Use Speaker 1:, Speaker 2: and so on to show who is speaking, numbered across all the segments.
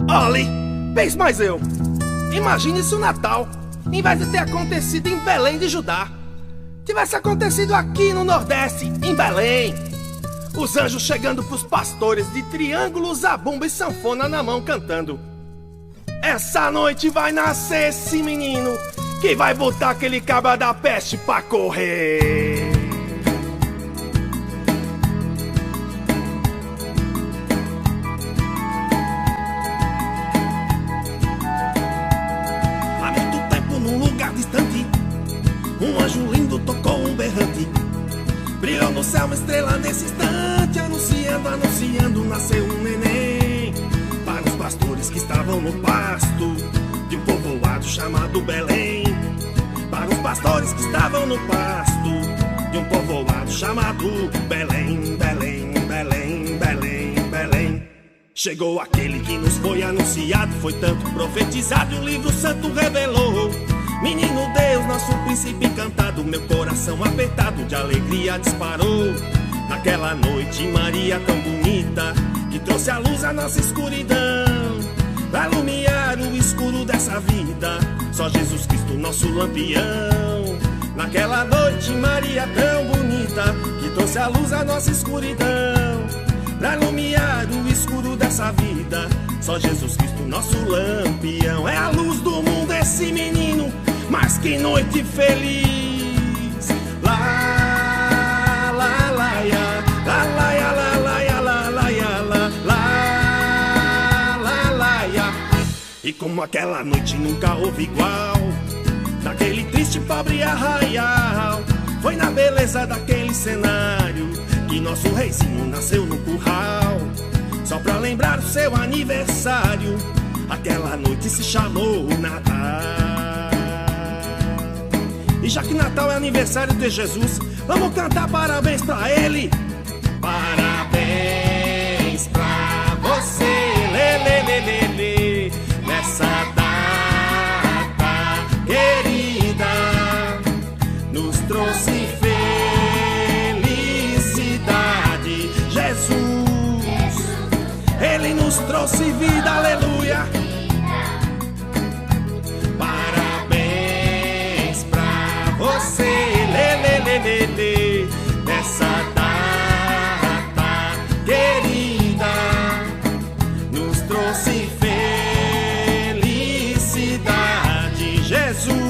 Speaker 1: Olhe, pense mais eu. Imagine se o Natal, em vez de ter acontecido em Belém de Judá, tivesse acontecido aqui no Nordeste, em Belém. Os anjos chegando pros pastores de triângulo, zabumba e sanfona na mão cantando: essa noite vai nascer esse menino que vai botar aquele cabra da peste pra correr. Há muito tempo num lugar distante, um anjo lindo tocou um berrante. Brilhou no céu uma estrela nesse instante, anunciando, anunciando, nasceu um neném. Para os pastores que estavam no pasto de um povoado chamado Belém. Para os pastores que estavam no pasto de um povoado chamado Belém, Belém, Belém, Belém, Belém. Chegou aquele que nos foi anunciado, foi tanto profetizado e o livro santo revelou. Menino Deus, nosso príncipe encantado, meu coração apertado de alegria disparou. Naquela noite Maria tão bonita, que trouxe à luz a nossa escuridão, pra iluminar o escuro dessa vida, só Jesus Cristo nosso lampião. Naquela noite Maria tão bonita, que trouxe à luz a nossa escuridão, pra iluminar o escuro dessa vida, só Jesus Cristo nosso lampião. É a luz do mundo esse menino, mas que noite feliz. Lá, lá, lá, ya, lá, lá, ya, lá, lá, ya, lá, lá, ya, lá, lá, lá, lá, ya. E como aquela noite nunca houve igual, naquele triste pobre arraial, foi na beleza daquele cenário que nosso reizinho nasceu no curral. Só pra lembrar o seu aniversário, aquela noite se chamou Natal. E já que Natal é aniversário de Jesus, vamos cantar parabéns pra ele. Parabéns pra você, lê, lê, lê, lê, lê, nessa data querida, nos trouxe felicidade. Jesus, Ele nos trouxe vida, aleluia. Você, lê, lê, lê, lê, lê, nessa data querida, nos trouxe felicidade. Jesus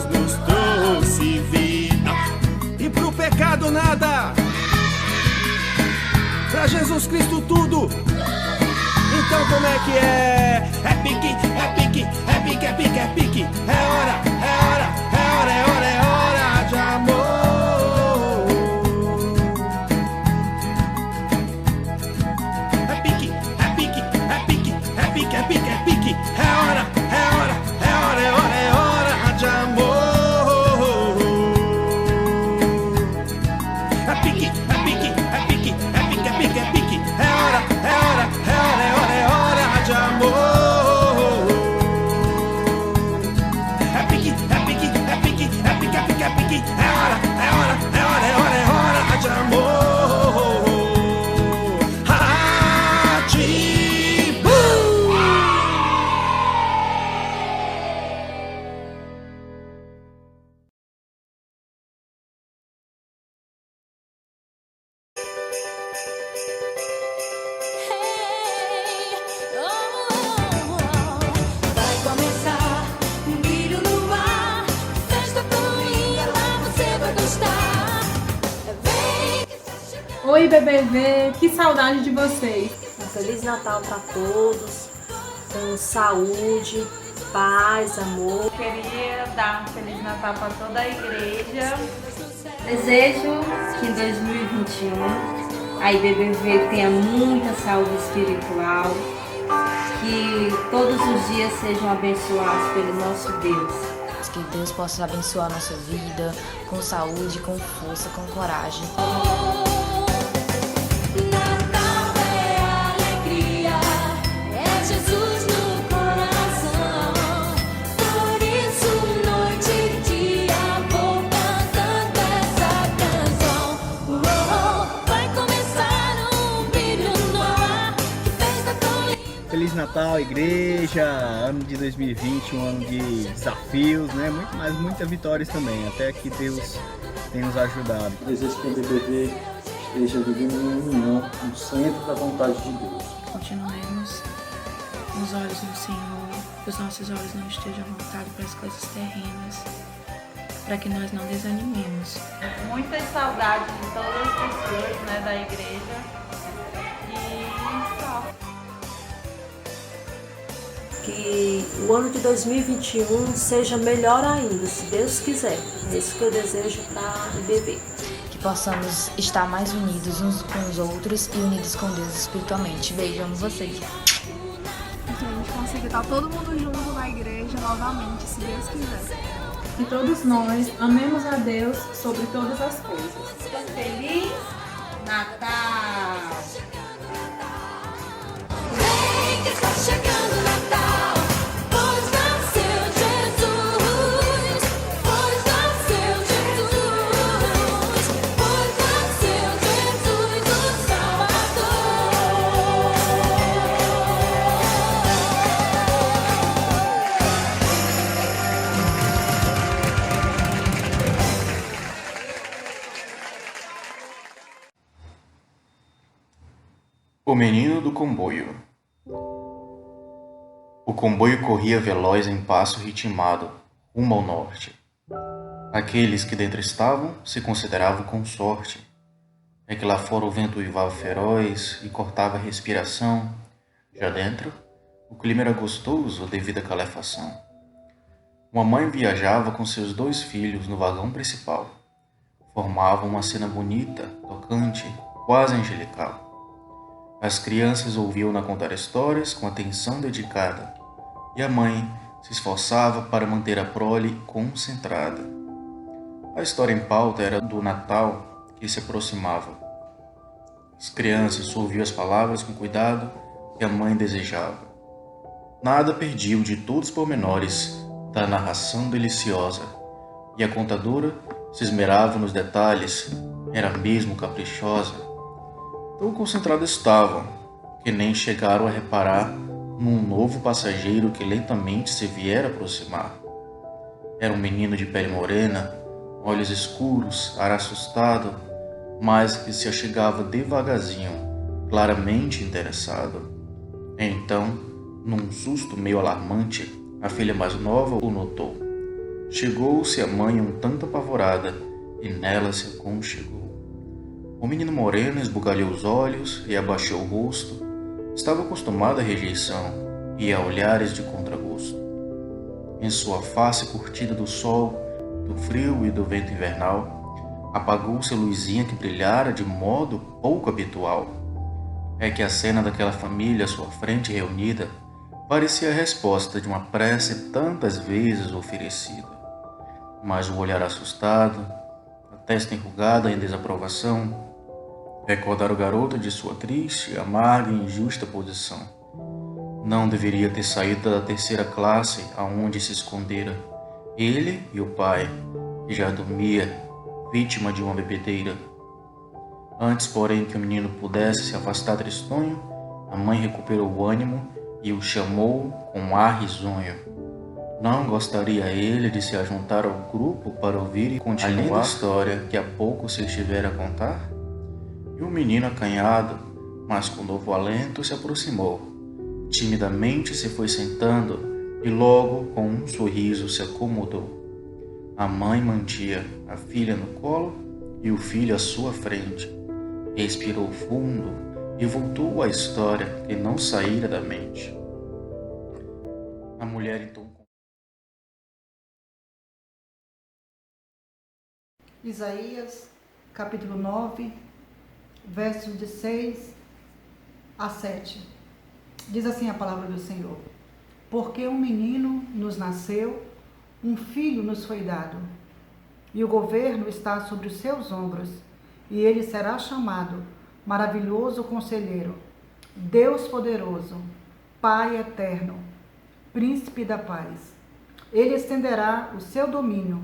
Speaker 1: nos trouxe vida. E pro pecado nada, pra Jesus Cristo tudo. Então como é que é? É pique, é pique, é pique, é pique, é pique. É hora, é hora, é hora, é hora, é hora de amor. É pique, é pique, é pique, é pique, é pique, é pique. É hora, é hora, é hora, é hora, é hora de amor. É pique, é pique, é pique, é pique, é pique, é pique. É hora, é hora, é hora, é hora, é hora de amor. É pique, é pique, é pique, é pique, é pique, é pique. É hora, é hora, é hora, é hora, é hora de amor. Atibu!
Speaker 2: Oi, BBV, que saudade de vocês.
Speaker 3: Um Feliz Natal para todos, com saúde, paz, amor.
Speaker 4: Queria dar um Feliz Natal para toda a igreja.
Speaker 5: Desejo que em 2021 a IBBV tenha muita saúde espiritual, que todos os dias sejam abençoados pelo nosso Deus.
Speaker 6: Que Deus possa abençoar a nossa vida com saúde, com força, com coragem.
Speaker 7: Feliz Natal, igreja, ano de 2020, um ano de desafios, né? Muitas vitórias também, até que Deus tem nos ajudado.
Speaker 8: Desejo que a BBV esteja vivendo em união, no centro da vontade de Deus.
Speaker 9: Continuemos nos olhos do Senhor, que os nossos olhos não estejam voltados para as coisas terrenas, para que nós não desanimemos.
Speaker 4: Muitas saudades de todas as pessoas, né, da igreja. E só.
Speaker 3: Que o ano de 2021 seja melhor ainda, se Deus quiser. É isso que eu desejo para a IBV.
Speaker 6: Que possamos estar mais unidos uns com os outros e unidos com Deus espiritualmente. Beijo, amo vocês.
Speaker 2: Que a gente consiga estar todo mundo junto na igreja novamente, se Deus quiser.
Speaker 10: Que todos nós amemos a Deus sobre todas as coisas.
Speaker 5: Feliz Natal!
Speaker 1: Vem que está chegando o Natal, pois nasceu Jesus, pois nasceu Jesus, pois nasceu Jesus, o Salvador.
Speaker 11: O menino do comboio. O comboio corria veloz em passo ritmado, rumo ao norte. Aqueles que dentro estavam se consideravam com sorte. É que lá fora o vento uivava feroz e cortava a respiração. Já dentro, o clima era gostoso devido à calefação. Uma mãe viajava com seus 2 filhos no vagão principal. Formavam uma cena bonita, tocante, quase angelical. As crianças ouviam-na contar histórias com atenção dedicada, e a mãe se esforçava para manter a prole concentrada. A história em pauta era do Natal que se aproximava. As crianças ouviam as palavras com cuidado que a mãe desejava. Nada perdiam de todos os pormenores da narração deliciosa, e a contadora se esmerava nos detalhes, era mesmo caprichosa. Tão concentrados estavam, que nem chegaram a reparar num novo passageiro que lentamente se viera aproximar. Era um menino de pele morena, olhos escuros, ar assustado, mas que se achegava devagarzinho, claramente interessado. Então, num susto meio alarmante, a filha mais nova o notou. Chegou-se a mãe um tanto apavorada, e nela se aconchegou. O menino moreno esbugalhou os olhos e abaixou o rosto. Estava acostumado à rejeição e a olhares de contragosto. Em sua face curtida do sol, do frio e do vento invernal, apagou-se a luzinha que brilhara de modo pouco habitual. É que a cena daquela família à sua frente reunida parecia a resposta de uma prece tantas vezes oferecida. Mas o olhar assustado, a testa enrugada em desaprovação, recordar o garoto de sua triste, amarga e injusta posição. Não deveria ter saído da 3ª classe aonde se escondera. Ele e o pai, que já dormia, vítima de uma bebedeira. Antes, porém, que o menino pudesse se afastar tristonho, a mãe recuperou o ânimo e o chamou com um ar risonho. Não gostaria ele de se ajuntar ao grupo para ouvir e continuar a história que há pouco se estivera a contar? E o menino acanhado, mas com novo alento, se aproximou. Timidamente se foi sentando e logo com um sorriso se acomodou. A mãe mantinha a filha no colo e o filho à sua frente. Expirou fundo e voltou à história que não saíra da mente. A mulher então...
Speaker 12: Isaías, capítulo 9, versos de 6 a 7. Diz assim a palavra do Senhor: Porque um menino nos nasceu, um filho nos foi dado, e o governo está sobre os seus ombros, e ele será chamado Maravilhoso Conselheiro, Deus Poderoso, Pai Eterno, Príncipe da Paz. Ele estenderá o seu domínio,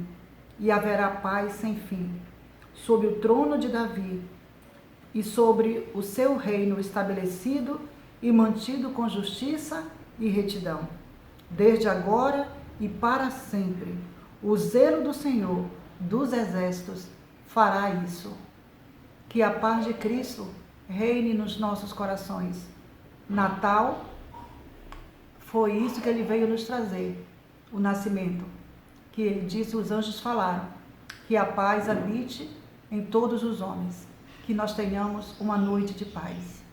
Speaker 12: e haverá paz sem fim, sobre o trono de Davi, e sobre o seu reino estabelecido e mantido com justiça e retidão, desde agora e para sempre. O zelo do Senhor dos Exércitos fará isso. Que a paz de Cristo reine nos nossos corações. Natal foi isso que ele veio nos trazer, o nascimento, que ele disse, os anjos falaram, que a paz habite em todos os homens, que nós tenhamos uma noite de paz.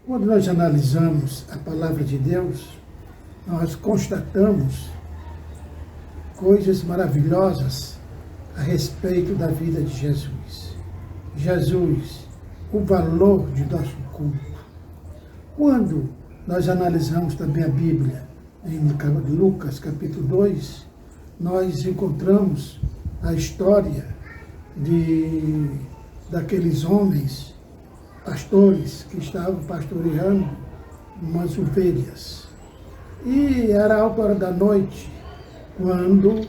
Speaker 13: Quando nós analisamos a palavra de Deus, nós constatamos coisas maravilhosas a respeito da vida de Jesus. Jesus, o valor de nosso culto. Quando nós analisamos também a Bíblia, em Lucas capítulo 2, nós encontramos a história daqueles homens pastores que estavam pastoreando umas ovelhas. E era alta hora da noite, quando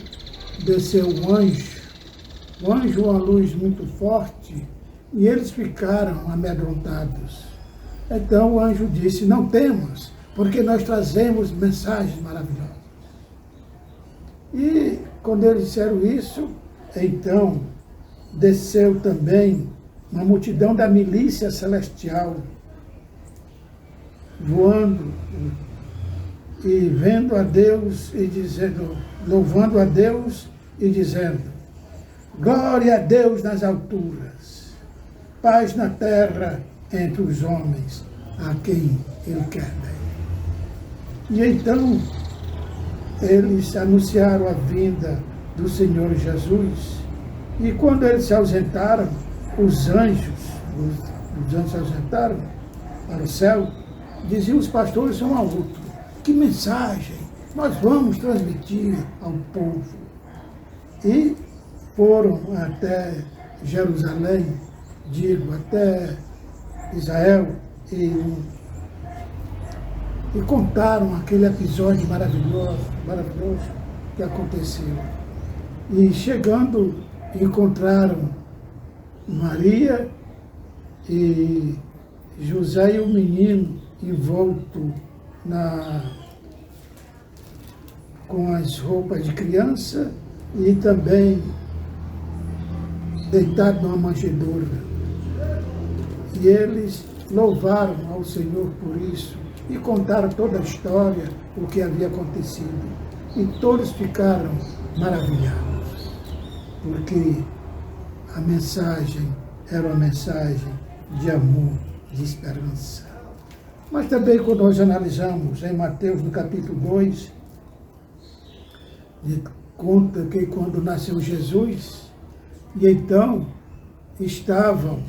Speaker 13: desceu o anjo, uma luz muito forte, e eles ficaram amedrontados. Então o anjo disse, não temas, porque nós trazemos mensagens maravilhosas. E quando eles disseram isso, então desceu também uma multidão da milícia celestial. voando e vendo a Deus e dizendo, louvando a Deus e dizendo: glória a Deus nas alturas, paz na terra entre os homens a quem Ele quer bem. E então eles anunciaram a vinda do Senhor Jesus, e quando eles se ausentaram, os anjos se ausentaram para o céu, diziam os pastores um ao outro: que mensagem nós vamos transmitir ao povo? E foram até Jerusalém, até Israel, e contaram aquele episódio maravilhoso que aconteceu. E chegando, encontraram Maria e José e o menino envolto com as roupas de criança e também deitado numa manjedoura. E eles louvaram ao Senhor por isso e contaram toda a história, o que havia acontecido. E todos ficaram maravilhados, porque a mensagem era uma mensagem de amor, de esperança. Mas também, quando nós analisamos em Mateus, no capítulo 2, conta que quando nasceu Jesus, e então estavam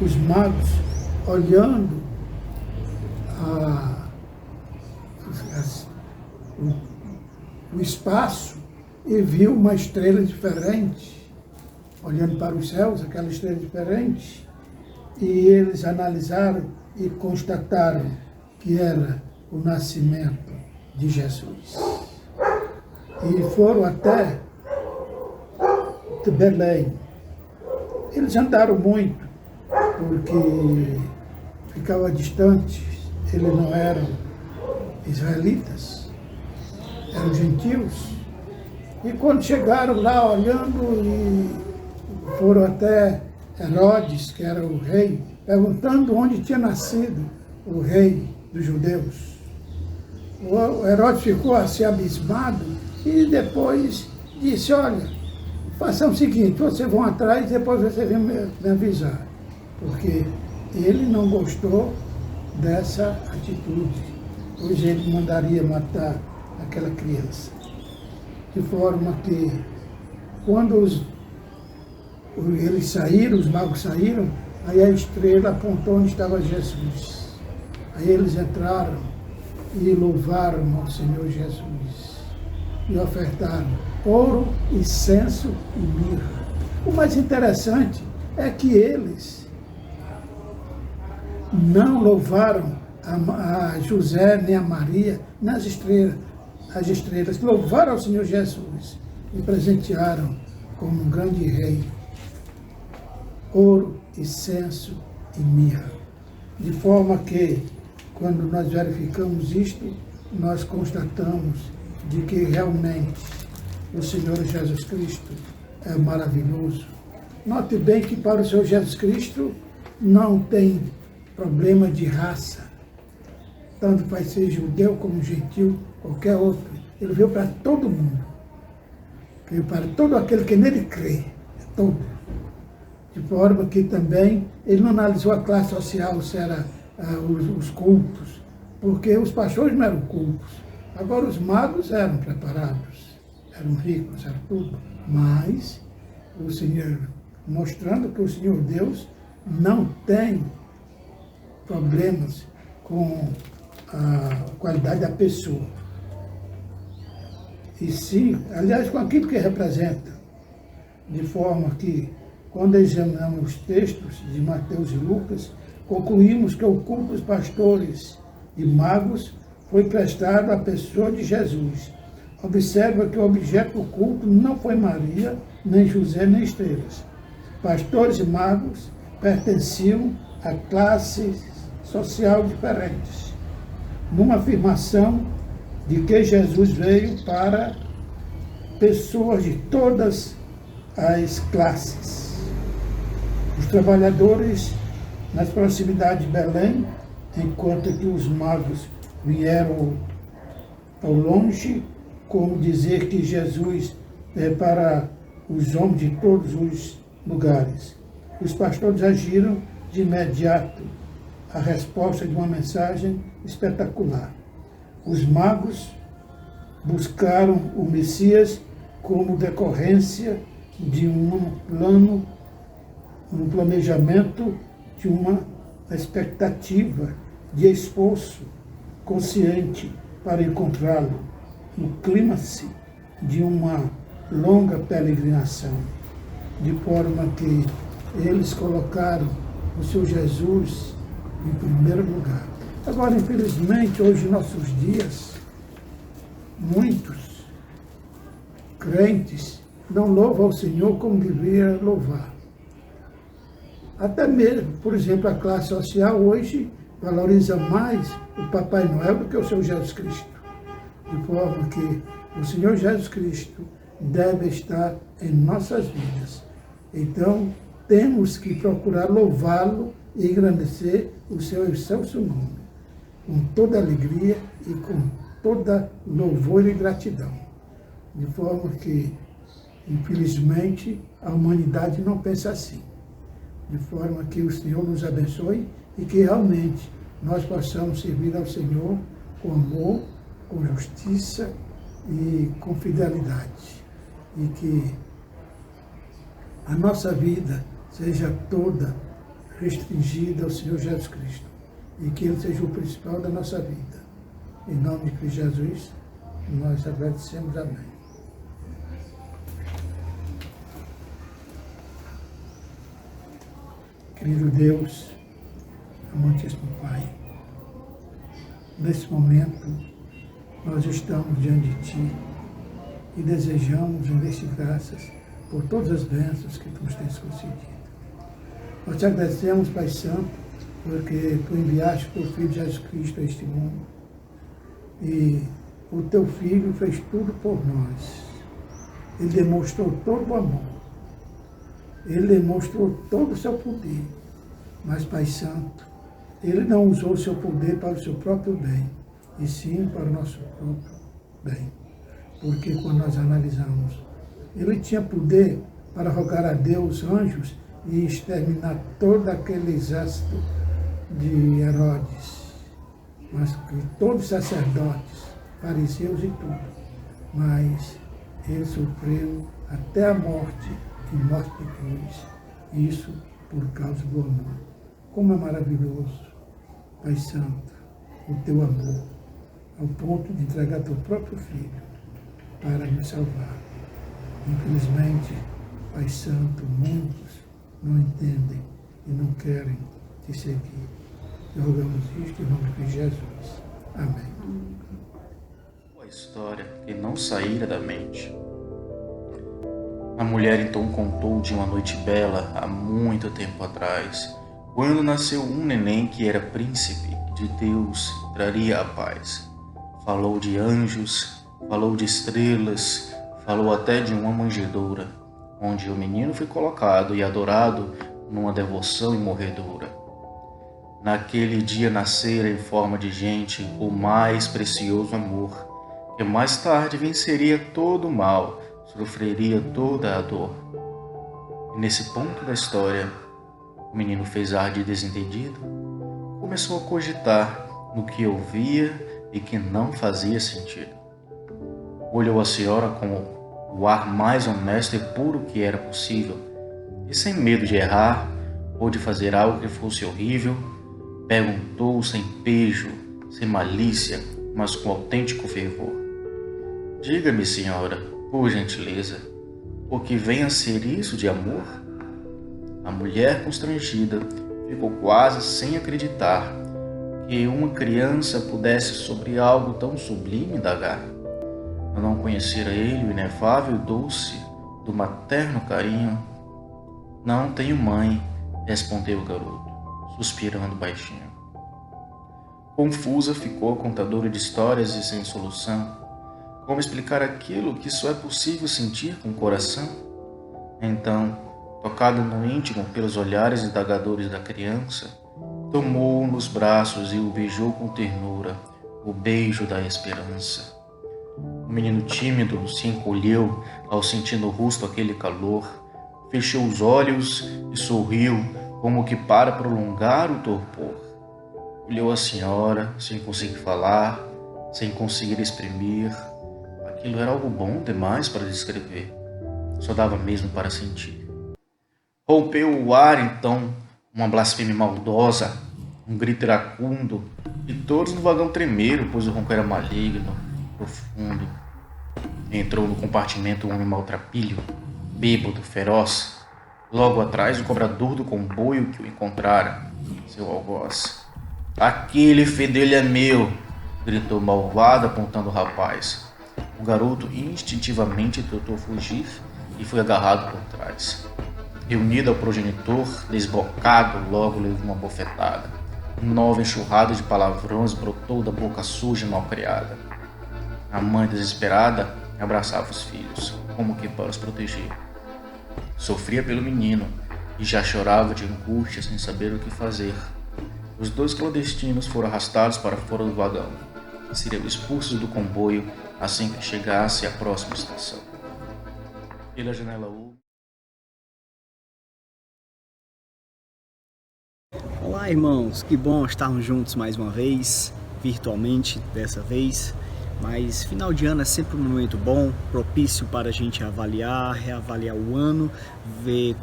Speaker 13: os magos olhando o espaço e viu uma estrela diferente, olhando para os céus, aquela estrela diferente, e eles analisaram e constataram que era o nascimento de Jesus. E foram até Belém. Eles andaram muito, porque ficavam distantes, eles não eram israelitas, eram gentios. E quando chegaram lá olhando, e foram até Herodes, que era o rei, perguntando onde tinha nascido o rei dos judeus. O Herodes ficou assim abismado e depois disse: olha, façam o seguinte, vocês vão atrás e depois vocês vêm me avisar. Porque ele não gostou dessa atitude, pois ele mandaria matar aquela criança. De forma que, quando eles saíram, os magos saíram, aí a estrela apontou onde estava Jesus. Aí eles entraram e louvaram ao Senhor Jesus e ofertaram ouro, incenso e mirra. O mais interessante é que eles não louvaram a José nem a Maria nas estrelas. As estrelas louvaram ao Senhor Jesus e presentearam como um grande rei ouro, incenso e mirra. De forma que, quando nós verificamos isto, nós constatamos de que realmente o Senhor Jesus Cristo é maravilhoso. Note bem que para o Senhor Jesus Cristo não tem problema de raça. Tanto faz ser judeu como gentil, qualquer outro. Ele veio para todo mundo. Veio para todo aquele que nele crê. Todo. De forma que também ele não analisou a classe social, se era os cultos, porque os pastores não eram cultos. Agora os magos eram preparados, eram ricos, eram tudo. Mas o Senhor, mostrando que o Senhor Deus não tem problemas com a qualidade da pessoa. E sim, aliás, com aquilo que representa. De forma que, quando examinamos os textos de Mateus e Lucas, concluímos que o culto dos pastores e magos foi prestado à pessoa de Jesus. Observa que o objeto do culto não foi Maria, nem José, nem estrelas. Pastores e magos pertenciam a classes social diferentes, numa afirmação de que Jesus veio para pessoas de todas as classes. Os trabalhadores nas proximidades de Belém, enquanto que os magos vieram ao longe, como dizer que Jesus é para os homens de todos os lugares. Os pastores agiram de imediato a resposta de uma mensagem espetacular. Os magos buscaram o Messias como decorrência de um plano, um planejamento, de uma expectativa de esforço consciente para encontrá-lo, no clímax de uma longa peregrinação, de forma que eles colocaram o seu Jesus em primeiro lugar. Agora, infelizmente, hoje, em nossos dias, muitos crentes não louvam ao Senhor como deveria louvar. Até mesmo, por exemplo, a classe social hoje valoriza mais o Papai Noel do que o seu Jesus Cristo. De forma que o Senhor Jesus Cristo deve estar em nossas vidas. Então, temos que procurar louvá-lo e engrandecer o seu excelso nome, com toda alegria e com toda louvor e gratidão. De forma que, infelizmente, a humanidade não pensa assim. De forma que o Senhor nos abençoe e que realmente nós possamos servir ao Senhor com amor, com justiça e com fidelidade. E que a nossa vida seja toda restringida ao Senhor Jesus Cristo. E que Ele seja o principal da nossa vida. Em nome de Cristo Jesus, nós agradecemos. Amém. Querido Deus, amantíssimo Pai, nesse momento nós estamos diante de Ti e desejamos render-te graças por todas as bênçãos que Tu nos tens concedido. Nós te agradecemos, Pai Santo, porque Tu enviaste o Teu Filho Jesus Cristo a este mundo e o Teu Filho fez tudo por nós. Ele demonstrou todo o amor. Ele demonstrou todo o seu poder, mas, Pai Santo, Ele não usou o seu poder para o seu próprio bem, e sim para o nosso próprio bem. Porque quando nós analisamos, Ele tinha poder para rogar a Deus anjos e exterminar todo aquele exército de Herodes, mas que todos os sacerdotes, fariseus e tudo, mas Ele sofreu até a morte, e morte de cruz, isso por causa do amor. Como é maravilhoso, Pai Santo, o Teu amor, ao ponto de entregar Teu próprio Filho para nos salvar. Infelizmente, Pai Santo, muitos não entendem e não querem Te seguir. E rogamos isto em nome de Jesus. Amém.
Speaker 11: Uma história que não saíra da mente. A mulher então contou de uma noite bela há muito tempo atrás, quando nasceu um neném que era príncipe de Deus e traria a paz. Falou de anjos, falou de estrelas, falou até de uma manjedoura, onde o menino foi colocado e adorado numa devoção imorredoura. Naquele dia nascera em forma de gente o mais precioso amor, que mais tarde venceria todo o mal, sofreria toda a dor. E nesse ponto da história, o menino fez ar de desentendido, começou a cogitar no que ouvia e que não fazia sentido. Olhou a senhora com o ar mais honesto e puro que era possível, e sem medo de errar ou de fazer algo que fosse horrível, perguntou sem pejo, sem malícia, mas com autêntico fervor: diga-me, senhora, por gentileza, o que vem a ser isso de amor? A mulher, constrangida, ficou quase sem acreditar que uma criança pudesse sobre algo tão sublime indagar. Eu não conhecera ele o inefável doce do materno carinho. Não tenho mãe, respondeu o garoto, suspirando baixinho. Confusa ficou a contadora de histórias e sem solução. Como explicar aquilo que só é possível sentir com o coração? Então, tocado no íntimo pelos olhares indagadores da criança, tomou-o nos braços e o beijou com ternura, o beijo da esperança. O menino tímido se encolheu ao sentir no rosto aquele calor, fechou os olhos e sorriu como que para prolongar o torpor. Olhou a senhora sem conseguir falar, sem conseguir exprimir. Aquilo era algo bom demais para descrever, só dava mesmo para sentir. Rompeu o ar então uma blasfêmia maldosa, um grito iracundo, e todos no vagão tremeram, pois o ronco era maligno, profundo. Entrou no compartimento um animal trapilho, bêbado, feroz. Logo atrás o cobrador do comboio que o encontrara, seu algoz. Aquele fedelho é meu, gritou malvado apontando o rapaz. O garoto instintivamente tentou fugir e foi agarrado por trás. Reunido ao progenitor, desbocado, logo levou uma bofetada. Nova enxurrada de palavrões brotou da boca suja e malcriada. A mãe, desesperada, abraçava os filhos, como que para os proteger. Sofria pelo menino e já chorava de angústia sem saber o que fazer. Os dois clandestinos foram arrastados para fora do vagão e seriam expulsos do comboio assim que chegasse à próxima estação. Pela janela
Speaker 7: Olá, irmãos, que bom estarmos juntos mais uma vez, virtualmente dessa vez, mas final de ano é sempre um momento bom, propício para a gente avaliar, reavaliar o ano, ver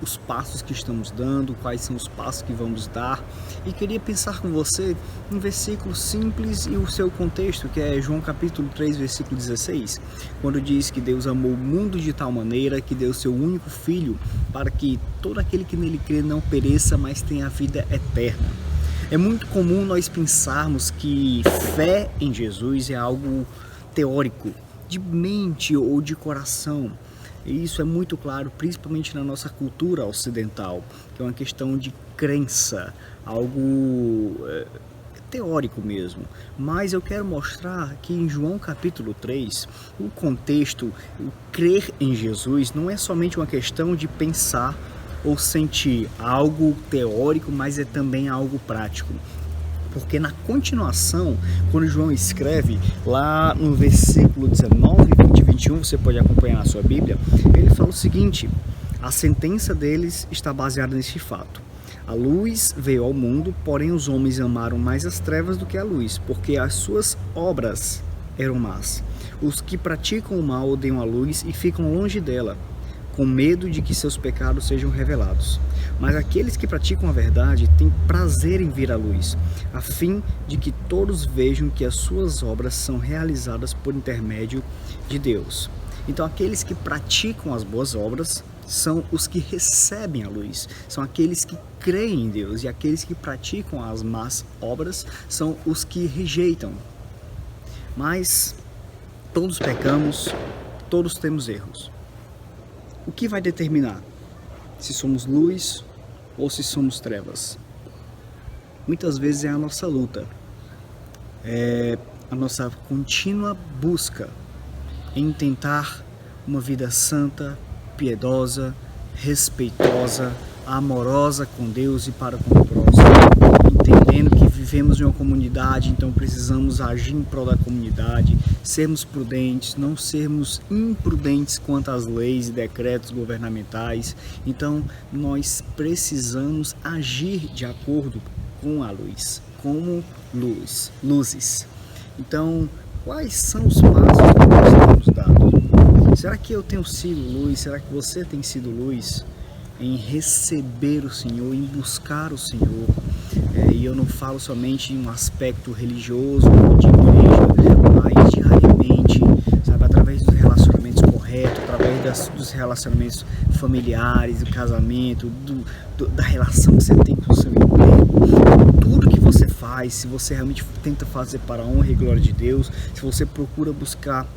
Speaker 7: os passos que estamos dando, quais são os passos que vamos dar, e queria pensar com você um versículo simples e o seu contexto, que é João capítulo 3, versículo 16, quando diz que Deus amou o mundo de tal maneira que deu seu único Filho, para que todo aquele que nele crê não pereça, mas tenha a vida eterna. É muito comum nós pensarmos que fé em Jesus é algo teórico, de mente ou de coração. E isso é muito claro, principalmente na nossa cultura ocidental, que é uma questão de crença, algo teórico mesmo. Mas eu quero mostrar que em João capítulo 3, o contexto, o crer em Jesus, não é somente uma questão de pensar ou sentir algo teórico, mas é também algo prático. Porque na continuação, quando João escreve lá no versículo 19, 20 e 21, você pode acompanhar na sua Bíblia, ele fala o seguinte: a sentença deles está baseada neste fato. A luz veio ao mundo, porém os homens amaram mais as trevas do que a luz, porque as suas obras eram más. Os que praticam o mal odeiam a luz e ficam longe dela, com medo de que seus pecados sejam revelados. Mas aqueles que praticam a verdade têm prazer em vir à luz, a fim de que todos vejam que as suas obras são realizadas por intermédio de Deus. Então aqueles que praticam as boas obras são os que recebem a luz, são aqueles que creem em Deus, e aqueles que praticam as más obras são os que rejeitam. Mas todos pecamos, todos temos erros. O que vai determinar se somos luz ou se somos trevas? Muitas vezes é a nossa luta, é a nossa contínua busca em tentar uma vida santa, piedosa, respeitosa, amorosa com Deus e para com o próximo, entendendo que vivemos em uma comunidade, então precisamos agir em prol da comunidade, sermos prudentes, não sermos imprudentes quanto às leis e decretos governamentais. Então nós precisamos agir de acordo com a luz, como luzes. Então, quais são os passos que nós temos dado? Será que eu tenho sido luz? Será que você tem sido luz em receber o Senhor, em buscar o Senhor? E eu não falo somente em um aspecto religioso de igreja, mas diariamente, sabe, através dos relacionamentos corretos, através dos relacionamentos familiares, do casamento, da relação que você tem com o seu emprego. Tudo que você faz, se você realmente tenta fazer para a honra e glória de Deus, se você procura buscar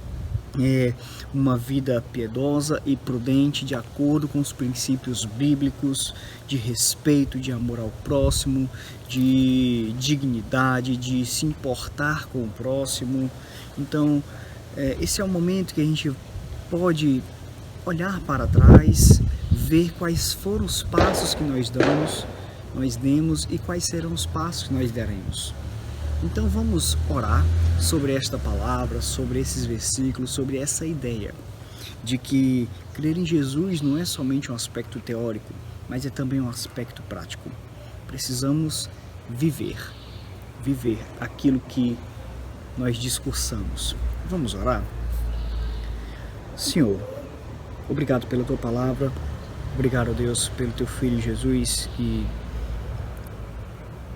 Speaker 7: uma vida piedosa e prudente de acordo com os princípios bíblicos de respeito, de amor ao próximo, de dignidade, de se importar com o próximo. Então esse é o momento que a gente pode olhar para trás, ver quais foram os passos que nós demos e quais serão os passos que nós daremos. Então vamos orar sobre esta palavra, sobre esses versículos, sobre essa ideia de que crer em Jesus não é somente um aspecto teórico, mas é também um aspecto prático. Precisamos viver aquilo que nós discursamos. Vamos orar? Senhor, obrigado pela Tua palavra, obrigado, Deus, pelo Teu Filho Jesus, que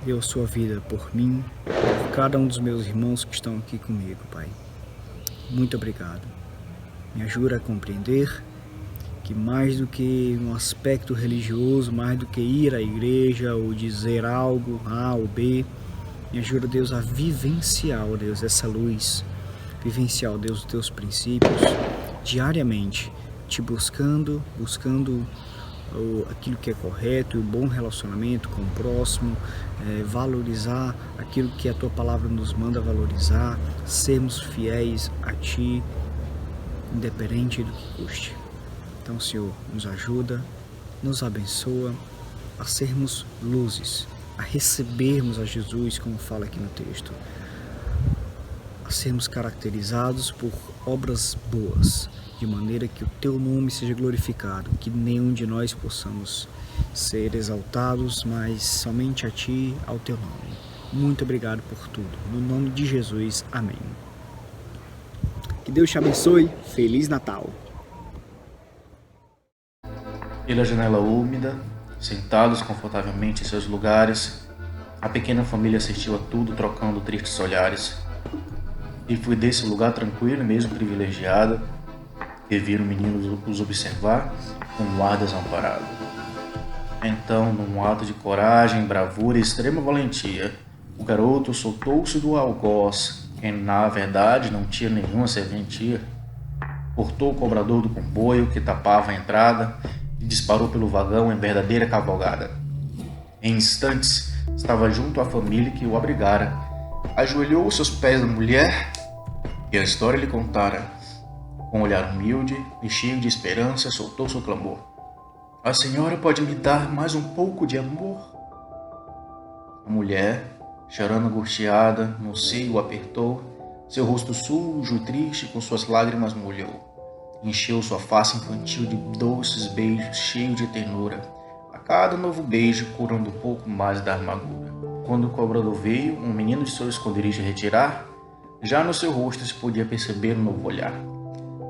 Speaker 7: deu sua vida por mim, por cada um dos meus irmãos que estão aqui comigo, Pai. Muito obrigado. Me ajuda a compreender que mais do que um aspecto religioso, mais do que ir à igreja ou dizer algo A ou B, me ajuda, Deus, a vivenciar, ó Deus, essa luz, vivenciar, ó Deus, os Teus princípios, diariamente, te buscando aquilo que é correto, o bom relacionamento com o próximo, valorizar aquilo que a Tua palavra nos manda valorizar, sermos fiéis a Ti, independente do que custe. Então, Senhor, nos ajuda, nos abençoa a sermos luzes, a recebermos a Jesus, como fala aqui no texto, a sermos caracterizados por obras boas, de maneira que o Teu nome seja glorificado, que nenhum de nós possamos ser exaltados, mas somente a Ti, ao Teu nome. Muito obrigado por tudo. No nome de Jesus, amém. Que Deus te abençoe. Feliz Natal.
Speaker 11: Pela janela úmida, sentados confortavelmente em seus lugares, a pequena família assistiu a tudo trocando tristes olhares. E foi desse lugar tranquilo e mesmo privilegiado que viram o menino os observar com um ar desamparado. Então, num ato de coragem, bravura e extrema valentia, o garoto soltou-se do algoz, que na verdade não tinha nenhuma serventia, cortou o cobrador do comboio que tapava a entrada e disparou pelo vagão em verdadeira cavalgada. Em instantes, estava junto à família que o abrigara, ajoelhou-se aos pés da mulher e a história lhe contara. Com um olhar humilde e cheio de esperança, soltou seu clamor: "A senhora pode me dar mais um pouco de amor?" A mulher, chorando angustiada, no seio o apertou, seu rosto sujo e triste com suas lágrimas molhou. Encheu sua face infantil de doces beijos cheios de ternura, a cada novo beijo curando um pouco mais da amargura. Quando o cobrador veio, um menino de seu esconderijo retirar, já no seu rosto se podia perceber um novo olhar.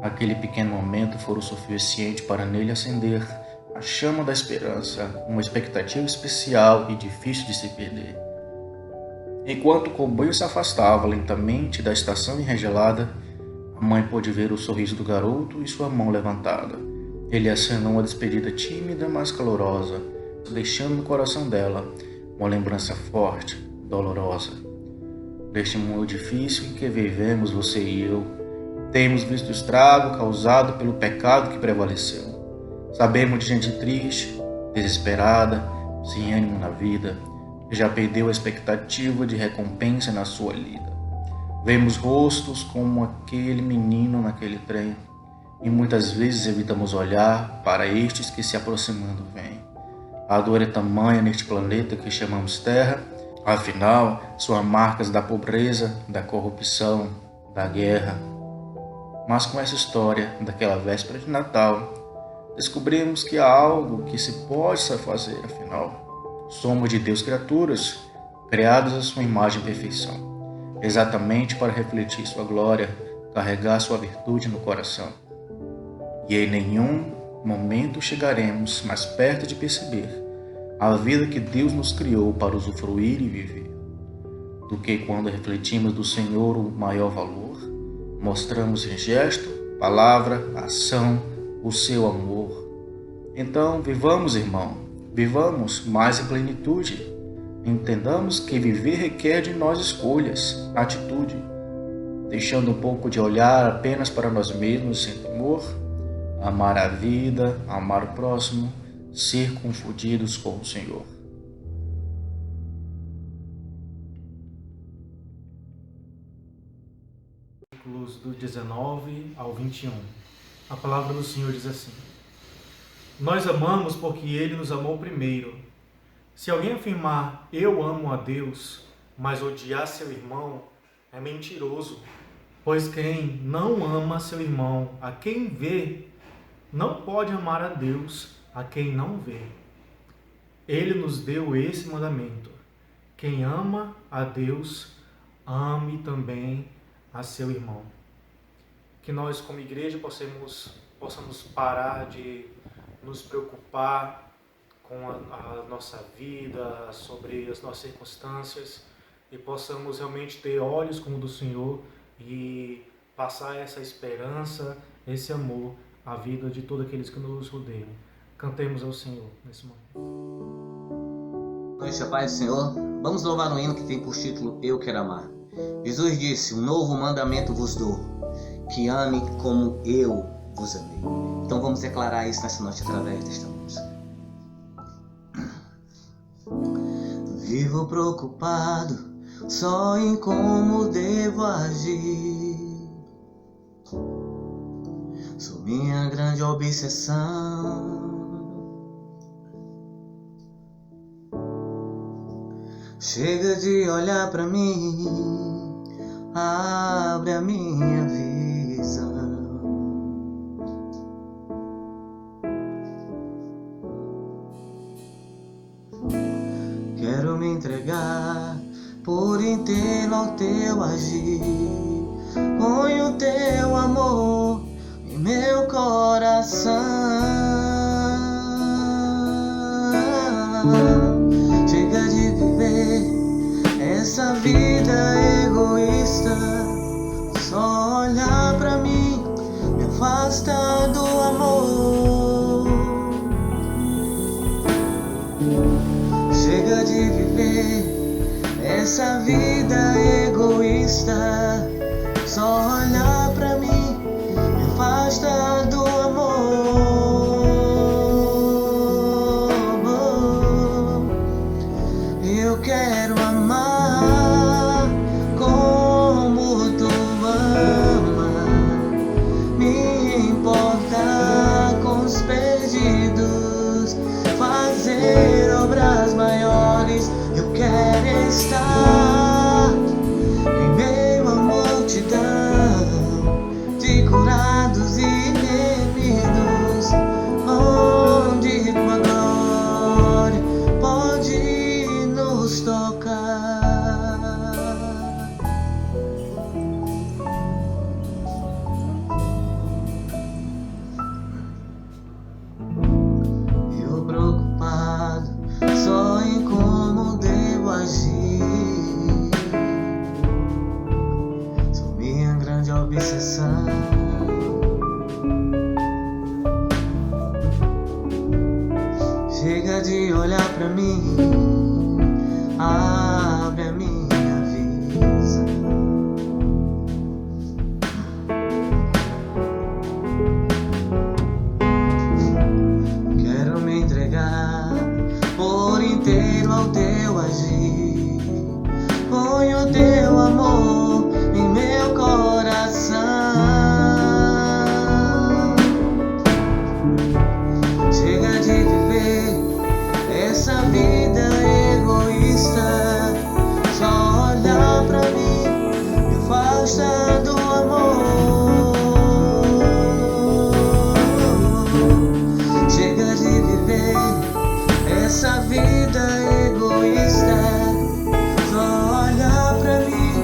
Speaker 11: Aquele pequeno momento foi o suficiente para nele acender a chama da esperança, uma expectativa especial e difícil de se perder. Enquanto o comboio se afastava lentamente da estação enregelada, a mãe pôde ver o sorriso do garoto e sua mão levantada. Ele acenou uma despedida tímida, mas calorosa, deixando no coração dela uma lembrança forte, dolorosa. Neste mundo difícil em que vivemos, você e eu, temos visto o estrago causado pelo pecado que prevaleceu. Sabemos de gente triste, desesperada, sem ânimo na vida, que já perdeu a expectativa de recompensa na sua lida. Vemos rostos como aquele menino naquele trem, e muitas vezes evitamos olhar para estes que se aproximando vêm. A dor é tamanha neste planeta que chamamos Terra, afinal, são marcas da pobreza, da corrupção, da guerra. Mas com essa história daquela véspera de Natal, descobrimos que há algo que se possa fazer, afinal. Somos de Deus criaturas, criados à sua imagem e perfeição, exatamente para refletir sua glória, carregar sua virtude no coração. E em nenhum momento chegaremos mais perto de perceber a vida que Deus nos criou para usufruir e viver, do que quando refletimos do Senhor o maior valor, mostramos em gesto, palavra, ação, o seu amor. Então, vivamos, irmão, vivamos mais em plenitude. Entendamos que viver requer de nós escolhas, atitude, deixando um pouco de olhar apenas para nós mesmos sem temor, amar a vida, amar o próximo, ser confundidos com o Senhor.
Speaker 14: Versículos do 19 ao 21. A palavra do Senhor diz assim: Nós amamos porque Ele nos amou primeiro. Se alguém afirmar, eu amo a Deus, mas odiar seu irmão, é mentiroso. Pois quem não ama seu irmão, a quem vê, não pode amar a Deus, a quem não vê. Ele nos deu esse mandamento: quem ama a Deus, ame também a seu irmão. Que nós, como igreja, possamos parar de nos preocupar com a nossa vida, sobre as nossas circunstâncias, e possamos realmente ter olhos como o do Senhor e passar essa esperança, esse amor à vida de todos aqueles que nos rodeiam. Cantemos ao Senhor nesse momento.
Speaker 15: Noite, a paz do Senhor. Vamos louvar um hino que tem por título Eu Quero Amar. Jesus disse: um novo mandamento vos dou, que ame como eu vos amei. Então vamos declarar isso nessa noite através desta música. Vivo preocupado só em como devo agir. Sou minha grande obsessão. Chega de olhar pra mim, abre a minha visão. Quero me entregar por inteiro ao teu agir. Põe o teu amor em meu coração. Chega de viver essa vida egoísta. Só olhar pra mim me afasta do amor. Chega de viver essa vida egoísta. Só olhar pra mim me afasta do amor. Eu quero amar como tu ama, me importar com os perdidos, fazer obras maiores. Eu quero estar em meio à multidão de curados e remidos, onde tua glória pode nos tocar. Eu preocupado só em como devo agir. Sou minha grande obsessão. Chega de olhar pra mim, abre a minha visão. Quero me entregar por inteiro ao teu agir. Põe o teu amor em meu coração. Chega de viver essa vida egoísta. Só olhar pra mim me afasta do amor. Chega de viver essa vida egoísta. Só olhar pra mim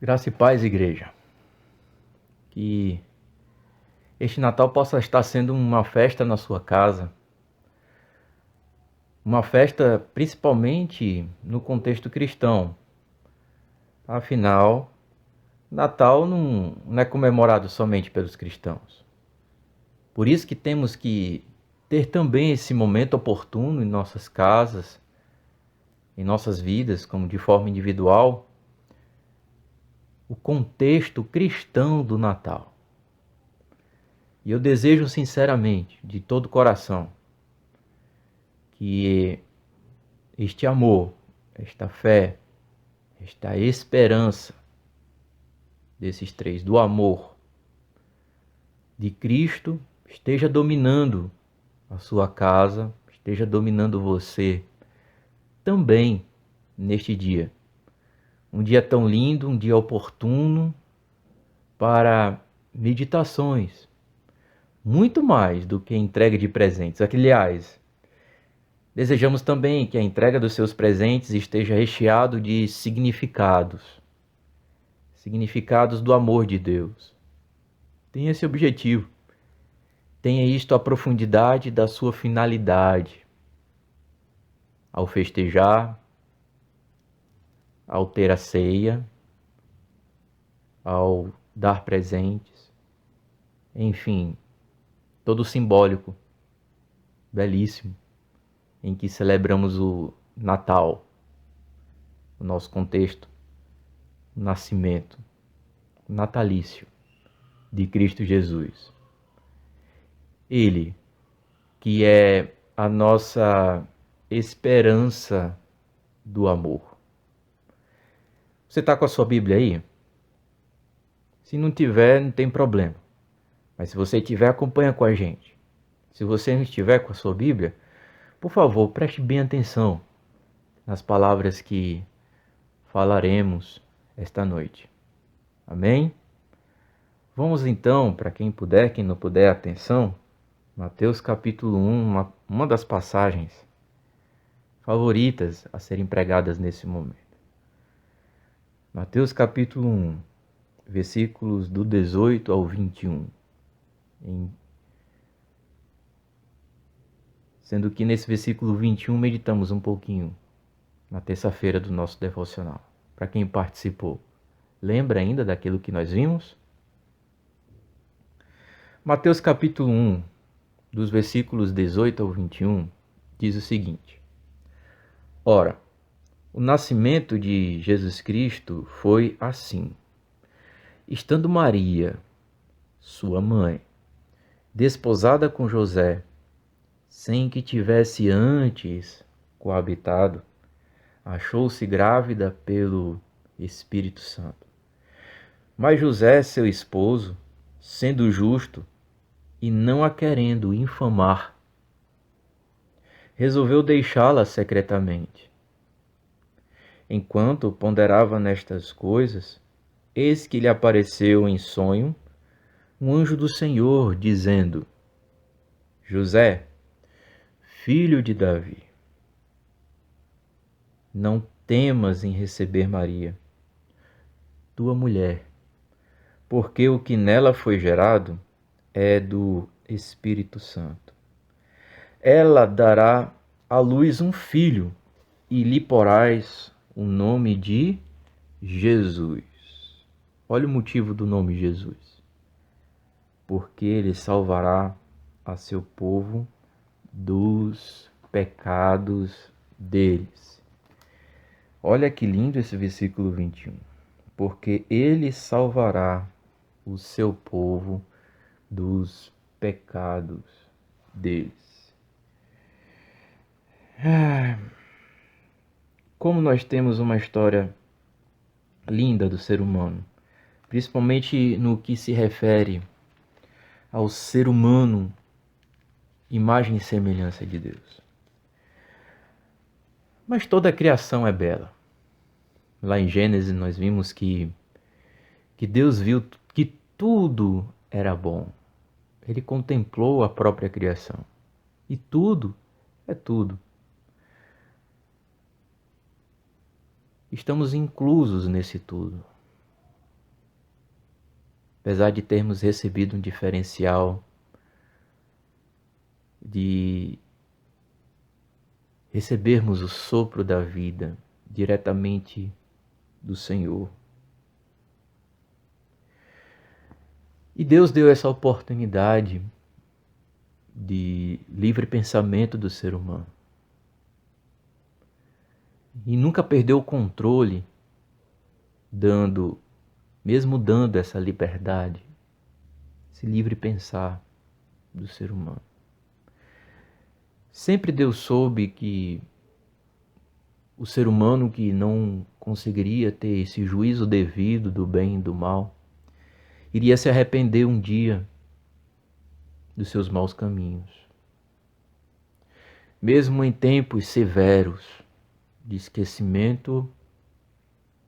Speaker 16: Graça e paz, igreja. Que este Natal possa estar sendo uma festa na sua casa. Uma festa principalmente no contexto cristão. Afinal, Natal não é comemorado somente pelos cristãos. Por isso que temos que ter também esse momento oportuno em nossas casas, em nossas vidas, como de forma individual, o contexto cristão do Natal. E eu desejo sinceramente, de todo o coração, que este amor, esta fé, esta esperança desses três, do amor de Cristo, esteja dominando a sua casa, esteja dominando você também neste dia. Um dia tão lindo, um dia oportuno para meditações. Muito mais do que entrega de presentes. Aliás, desejamos também que a entrega dos seus presentes esteja recheado de significados. Significados do amor de Deus. Tenha esse objetivo. Tenha isto a profundidade da sua finalidade. Ao festejar, ao ter a ceia, ao dar presentes, enfim, todo simbólico, belíssimo, em que celebramos o Natal, o nosso contexto, o nascimento, o natalício de Cristo Jesus. Ele, que é a nossa esperança do amor. Você está com a sua Bíblia aí? Se não tiver, não tem problema. Mas se você tiver, acompanha com a gente. Se você não estiver com a sua Bíblia, por favor, preste bem atenção nas palavras que falaremos esta noite. Amém? Vamos então, para quem puder, quem não puder, atenção, Mateus capítulo 1, uma das passagens favoritas a serem pregadas nesse momento. Mateus capítulo 1, versículos do 18 ao 21. Sendo que nesse versículo 21 meditamos um pouquinho na terça-feira do nosso devocional. Para quem participou, lembra ainda daquilo que nós vimos? Mateus capítulo 1, dos versículos 18 ao 21, diz o seguinte: Ora, o nascimento de Jesus Cristo foi assim. Estando Maria, sua mãe, desposada com José, sem que tivesse antes coabitado, achou-se grávida pelo Espírito Santo. Mas José, seu esposo, sendo justo e não a querendo infamar, resolveu deixá-la secretamente. Enquanto ponderava nestas coisas, eis que lhe apareceu em sonho um anjo do Senhor, dizendo: José, filho de Davi, não temas em receber Maria, tua mulher, porque o que nela foi gerado é do Espírito Santo. Ela dará à luz um filho, e lhe porás o nome de Jesus. Olha o motivo do nome Jesus. Porque ele salvará a seu povo dos pecados deles. Olha que lindo esse versículo 21. Porque ele salvará o seu povo dos pecados deles. Como nós temos uma história linda do ser humano, principalmente no que se refere ao ser humano, imagem e semelhança de Deus. Mas toda a criação é bela. Lá em Gênesis nós vimos que Deus viu que tudo era bom. Ele contemplou a própria criação. E tudo é tudo. Estamos inclusos nesse tudo. apesar de termos recebido um diferencial de recebermos o sopro da vida diretamente do Senhor. E Deus deu essa oportunidade de livre pensamento do ser humano. E nunca perdeu o controle, mesmo dando essa liberdade, esse livre pensar do ser humano. Sempre Deus soube que o ser humano que não conseguiria ter esse juízo devido do bem e do mal, iria se arrepender um dia dos seus maus caminhos. Mesmo em tempos severos de esquecimento,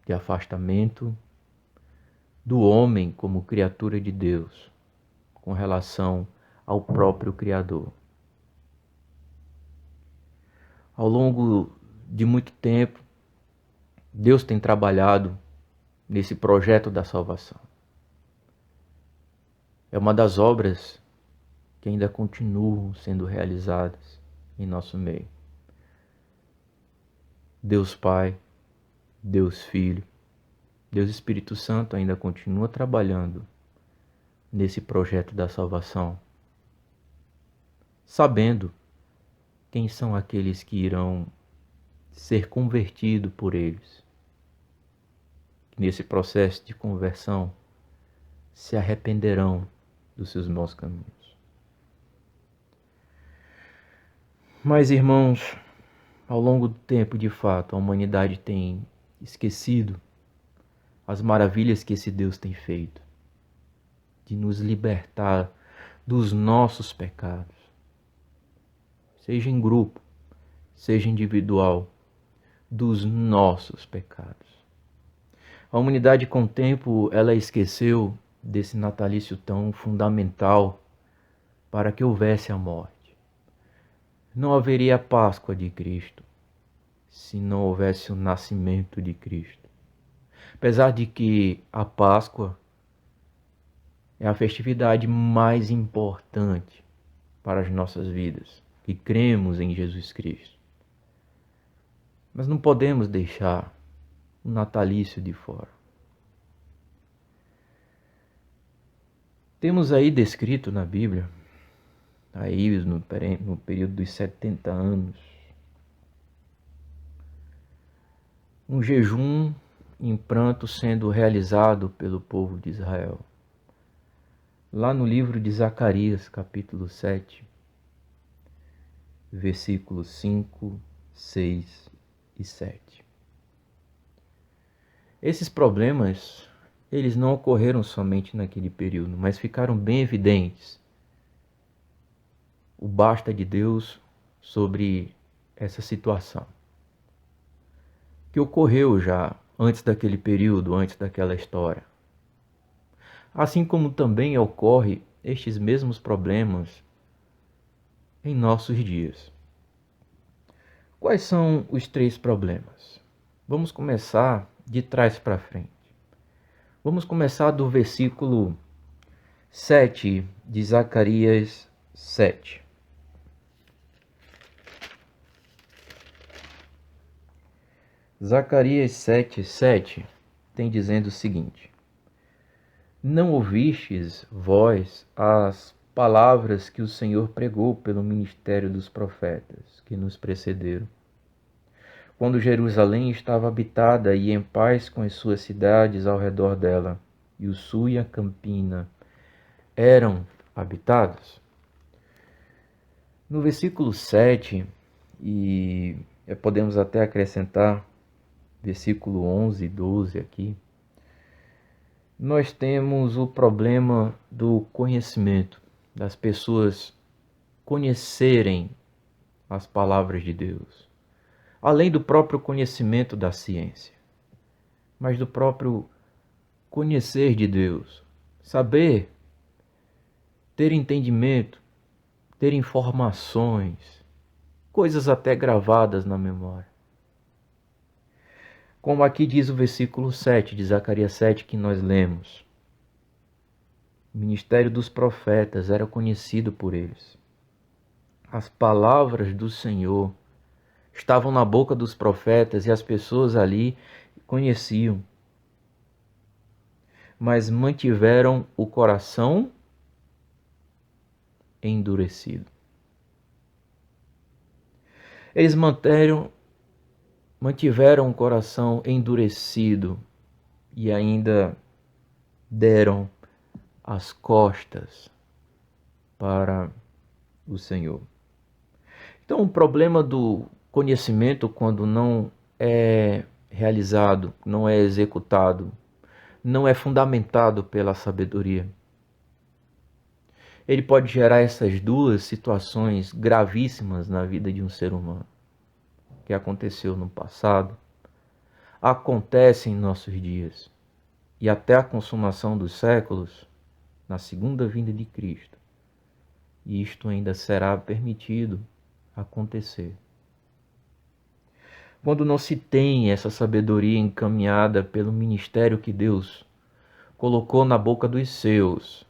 Speaker 16: de afastamento do homem como criatura de Deus, com relação ao próprio Criador. Ao longo de muito tempo, Deus tem trabalhado nesse projeto da salvação. É uma das obras que ainda continuam sendo realizadas em nosso meio. Deus Pai, Deus Filho, Deus Espírito Santo ainda continua trabalhando nesse projeto da salvação, sabendo quem são aqueles que irão ser convertidos por eles. Nesse processo de conversão, se arrependerão dos seus maus caminhos. Mas, irmãos, ao longo do tempo, de fato, a humanidade tem esquecido as maravilhas que esse Deus tem feito, de nos libertar dos nossos pecados, seja em grupo, seja individual, dos nossos pecados. A humanidade, com o tempo, ela esqueceu desse natalício tão fundamental para que houvesse a morte. Não haveria a Páscoa de Cristo se não houvesse o nascimento de Cristo. Apesar de que a Páscoa é a festividade mais importante para as nossas vidas, que cremos em Jesus Cristo. Mas não podemos deixar o natalício de fora. Temos aí descrito na Bíblia, aí no período dos 70 anos, um jejum em pranto sendo realizado pelo povo de Israel. Lá no livro de Zacarias, capítulo 7, versículos 5, 6 e 7. Esses problemas, eles não ocorreram somente naquele período, mas ficaram bem evidentes. O basta de Deus sobre essa situação, que ocorreu já antes daquele período, antes daquela história. Assim como também ocorre estes mesmos problemas em nossos dias. Quais são os 3 problemas? Vamos começar de trás para frente. Vamos começar do versículo 7 de Zacarias 7. Zacarias 7:7 tem dizendo o seguinte: Não ouvistes vós as palavras que o Senhor pregou pelo ministério dos profetas que nos precederam, quando Jerusalém estava habitada e em paz com as suas cidades ao redor dela, e o sul e a campina eram habitados? No versículo 7, e podemos até acrescentar versículo 11 e 12 aqui, nós temos o problema do conhecimento, das pessoas conhecerem as palavras de Deus, além do próprio conhecimento da ciência, mas do próprio conhecer de Deus, saber, ter entendimento, ter informações, coisas até gravadas na memória. Como aqui diz o versículo 7 de Zacarias 7 que nós lemos: O ministério dos profetas era conhecido por eles. As palavras do Senhor estavam na boca dos profetas e as pessoas ali conheciam. Mas mantiveram o coração endurecido. Eles mantiveram o coração endurecido e ainda deram as costas para o Senhor. Então, o problema do conhecimento, quando não é realizado, não é executado, não é fundamentado pela sabedoria, ele pode gerar essas duas situações gravíssimas na vida de um ser humano. Que aconteceu no passado, acontece em nossos dias e até a consumação dos séculos, na segunda vinda de Cristo. E isto ainda será permitido acontecer. Quando não se tem essa sabedoria encaminhada pelo ministério que Deus colocou na boca dos seus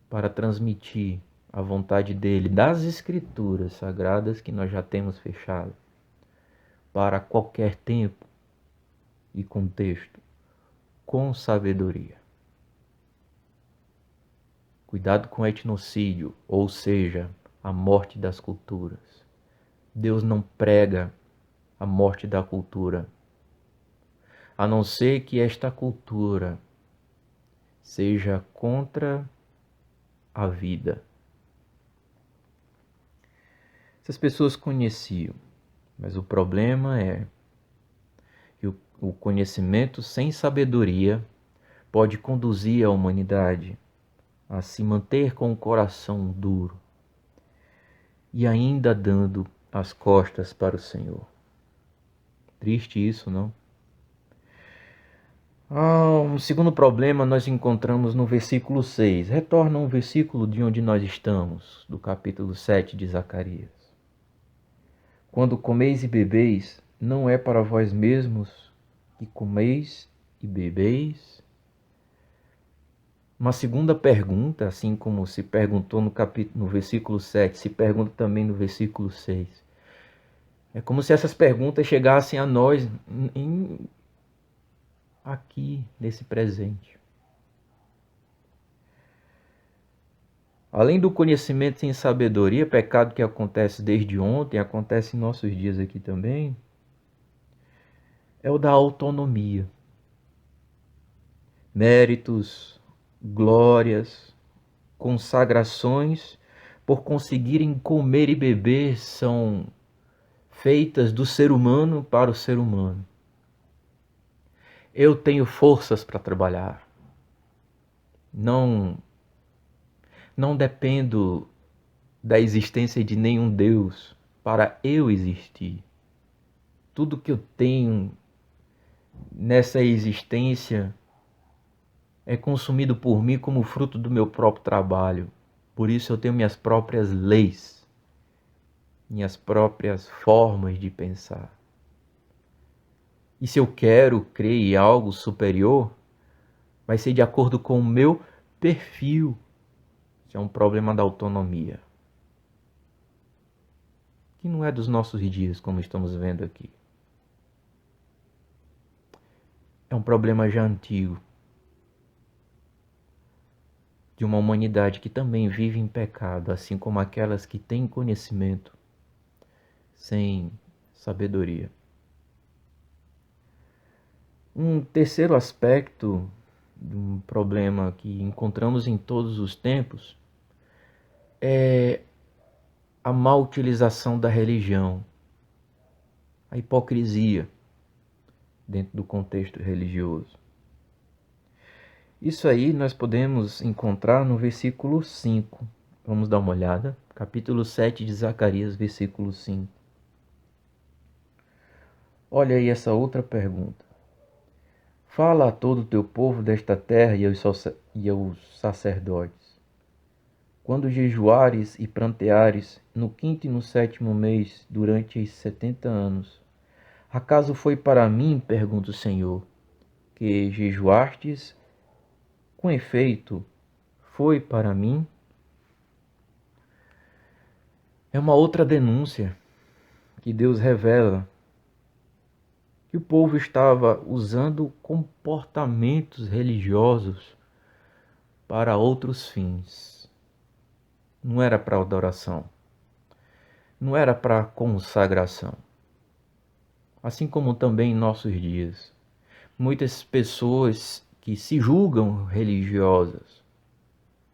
Speaker 16: para transmitir a vontade dele das Escrituras sagradas que nós já temos fechado para qualquer tempo e contexto, com sabedoria. Cuidado com o etnocídio, ou seja, a morte das culturas. Deus não prega a morte da cultura, a não ser que esta cultura seja contra a vida. Essas pessoas conheciam, mas o problema é que o conhecimento sem sabedoria pode conduzir a humanidade a se manter com o coração duro e ainda dando as costas para o Senhor. Triste isso, não? Um segundo problema nós encontramos no versículo 6. Retorna um versículo de onde nós estamos, do capítulo 7 de Zacarias. Quando comeis e bebeis, não é para vós mesmos que comeis e bebeis? Uma segunda pergunta, assim como se perguntou no versículo 7, se pergunta também no versículo 6. É como se essas perguntas chegassem a nós aqui, nesse presente. Além do conhecimento sem sabedoria, pecado que acontece desde ontem, acontece em nossos dias aqui também, é o da autonomia. Méritos, glórias, consagrações por conseguirem comer e beber são feitas do ser humano para o ser humano. Eu tenho forças para trabalhar. Não dependo da existência de nenhum Deus para eu existir. Tudo que eu tenho nessa existência é consumido por mim como fruto do meu próprio trabalho. Por isso eu tenho minhas próprias leis, minhas próprias formas de pensar. E se eu quero crer em algo superior, vai ser de acordo com o meu perfil. Isso é um problema da autonomia, que não é dos nossos dias, como estamos vendo aqui. É um problema já antigo, de uma humanidade que também vive em pecado, assim como aquelas que têm conhecimento sem sabedoria. Um terceiro aspecto de um problema que encontramos em todos os tempos é a má utilização da religião, a hipocrisia dentro do contexto religioso. Isso aí nós podemos encontrar no versículo 5. Vamos dar uma olhada. Capítulo 7 de Zacarias, versículo 5. Olha aí essa outra pergunta. Fala a todo o teu povo desta terra e aos sacerdotes. Quando jejuares e pranteares no 5º e no 7º mês, durante os 70 anos, acaso foi para mim, pergunta o Senhor, que jejuastes? com efeito, foi para mim. É uma outra denúncia que Deus revela, que o povo estava usando comportamentos religiosos para outros fins. Não era para adoração, não era para consagração. Assim como também em nossos dias, muitas pessoas que se julgam religiosas,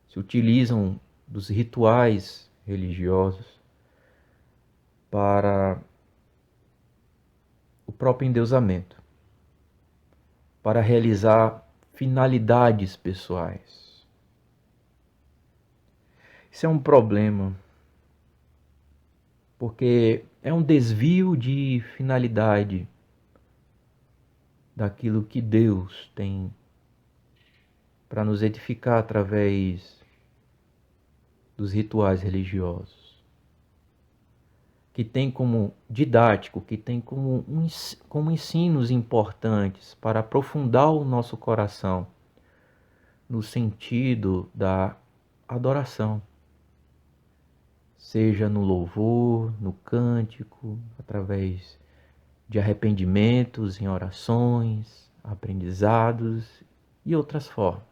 Speaker 16: se utilizam dos rituais religiosos para o próprio endeusamento, para realizar finalidades pessoais. Isso é um problema, porque é um desvio de finalidade daquilo que Deus tem para nos edificar através dos rituais religiosos, que tem como didático, que tem como ensinos importantes para aprofundar o nosso coração no sentido da adoração, seja no louvor, no cântico, através de arrependimentos em orações, aprendizados e outras formas,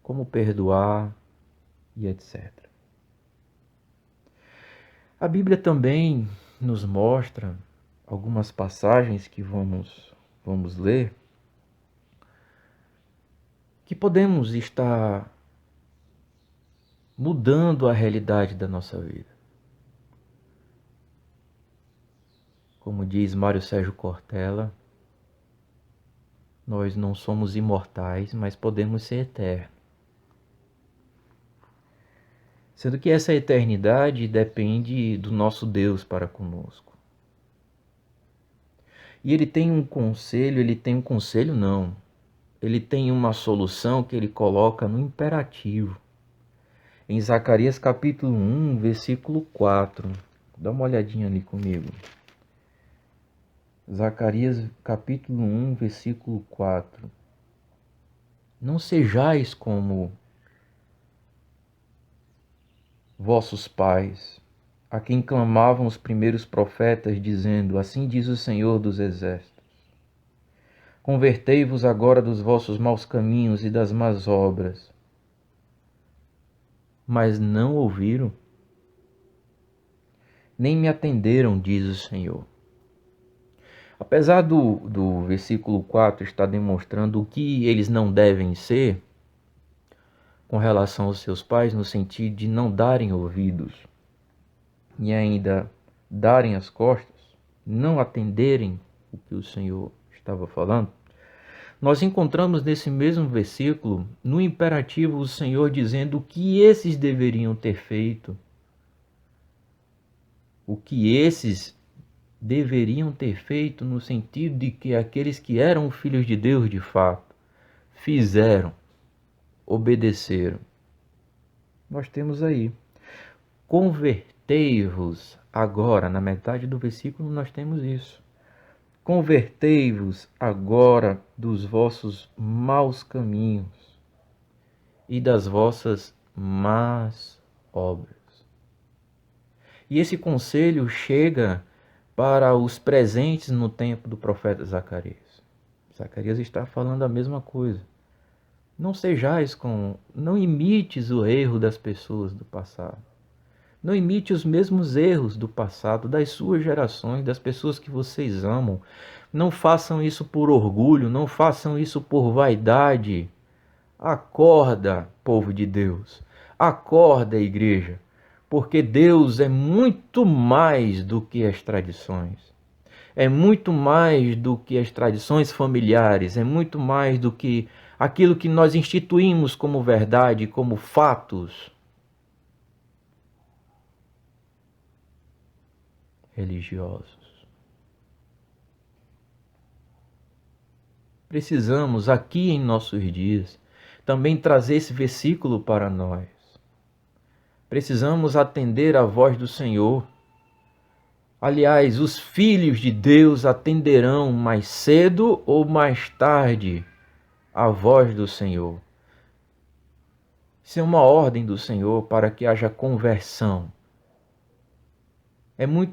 Speaker 16: como perdoar e etc. A Bíblia também nos mostra algumas passagens que vamos ler, que podemos estar mudando a realidade da nossa vida. Como diz Mário Sérgio Cortella, nós não somos imortais, mas podemos ser eternos. Sendo que essa eternidade depende do nosso Deus para conosco. E ele tem um conselho, ele tem uma solução que ele coloca no imperativo. Em Zacarias capítulo 1, versículo 4. Dá uma olhadinha ali comigo. Zacarias capítulo 1, versículo 4. Não sejais como vossos pais, a quem clamavam os primeiros profetas, dizendo: assim diz o Senhor dos Exércitos. Convertei-vos agora dos vossos maus caminhos e das más obras. Mas não ouviram, nem me atenderam, diz o Senhor. Apesar do versículo 4 estar demonstrando o que eles não devem ser com relação aos seus pais, no sentido de não darem ouvidos e ainda darem as costas, não atenderem o que o Senhor estava falando, nós encontramos nesse mesmo versículo, no imperativo, o Senhor dizendo o que esses deveriam ter feito, o que esses deveriam ter feito no sentido de que aqueles que eram filhos de Deus de fato fizeram, obedeceram. Nós temos aí: convertei-vos agora. Na metade do versículo nós temos isso: convertei-vos agora dos vossos maus caminhos e das vossas más obras. E esse conselho chega para os presentes no tempo do profeta Zacarias. Zacarias está falando a mesma coisa. Não imites o erro das pessoas do passado. Não imite os mesmos erros do passado, das suas gerações, das pessoas que vocês amam. Não façam isso por orgulho, não façam isso por vaidade. Acorda, povo de Deus. Acorda, igreja. Porque Deus é muito mais do que as tradições. É muito mais do que as tradições familiares. É muito mais do que aquilo que nós instituímos como verdade, como fatos religiosos. Precisamos aqui em nossos dias também trazer esse versículo para nós. Precisamos atender à voz do Senhor. Aliás, os filhos de Deus atenderão mais cedo ou mais tarde a voz do Senhor. Isso é uma ordem do Senhor para que haja conversão.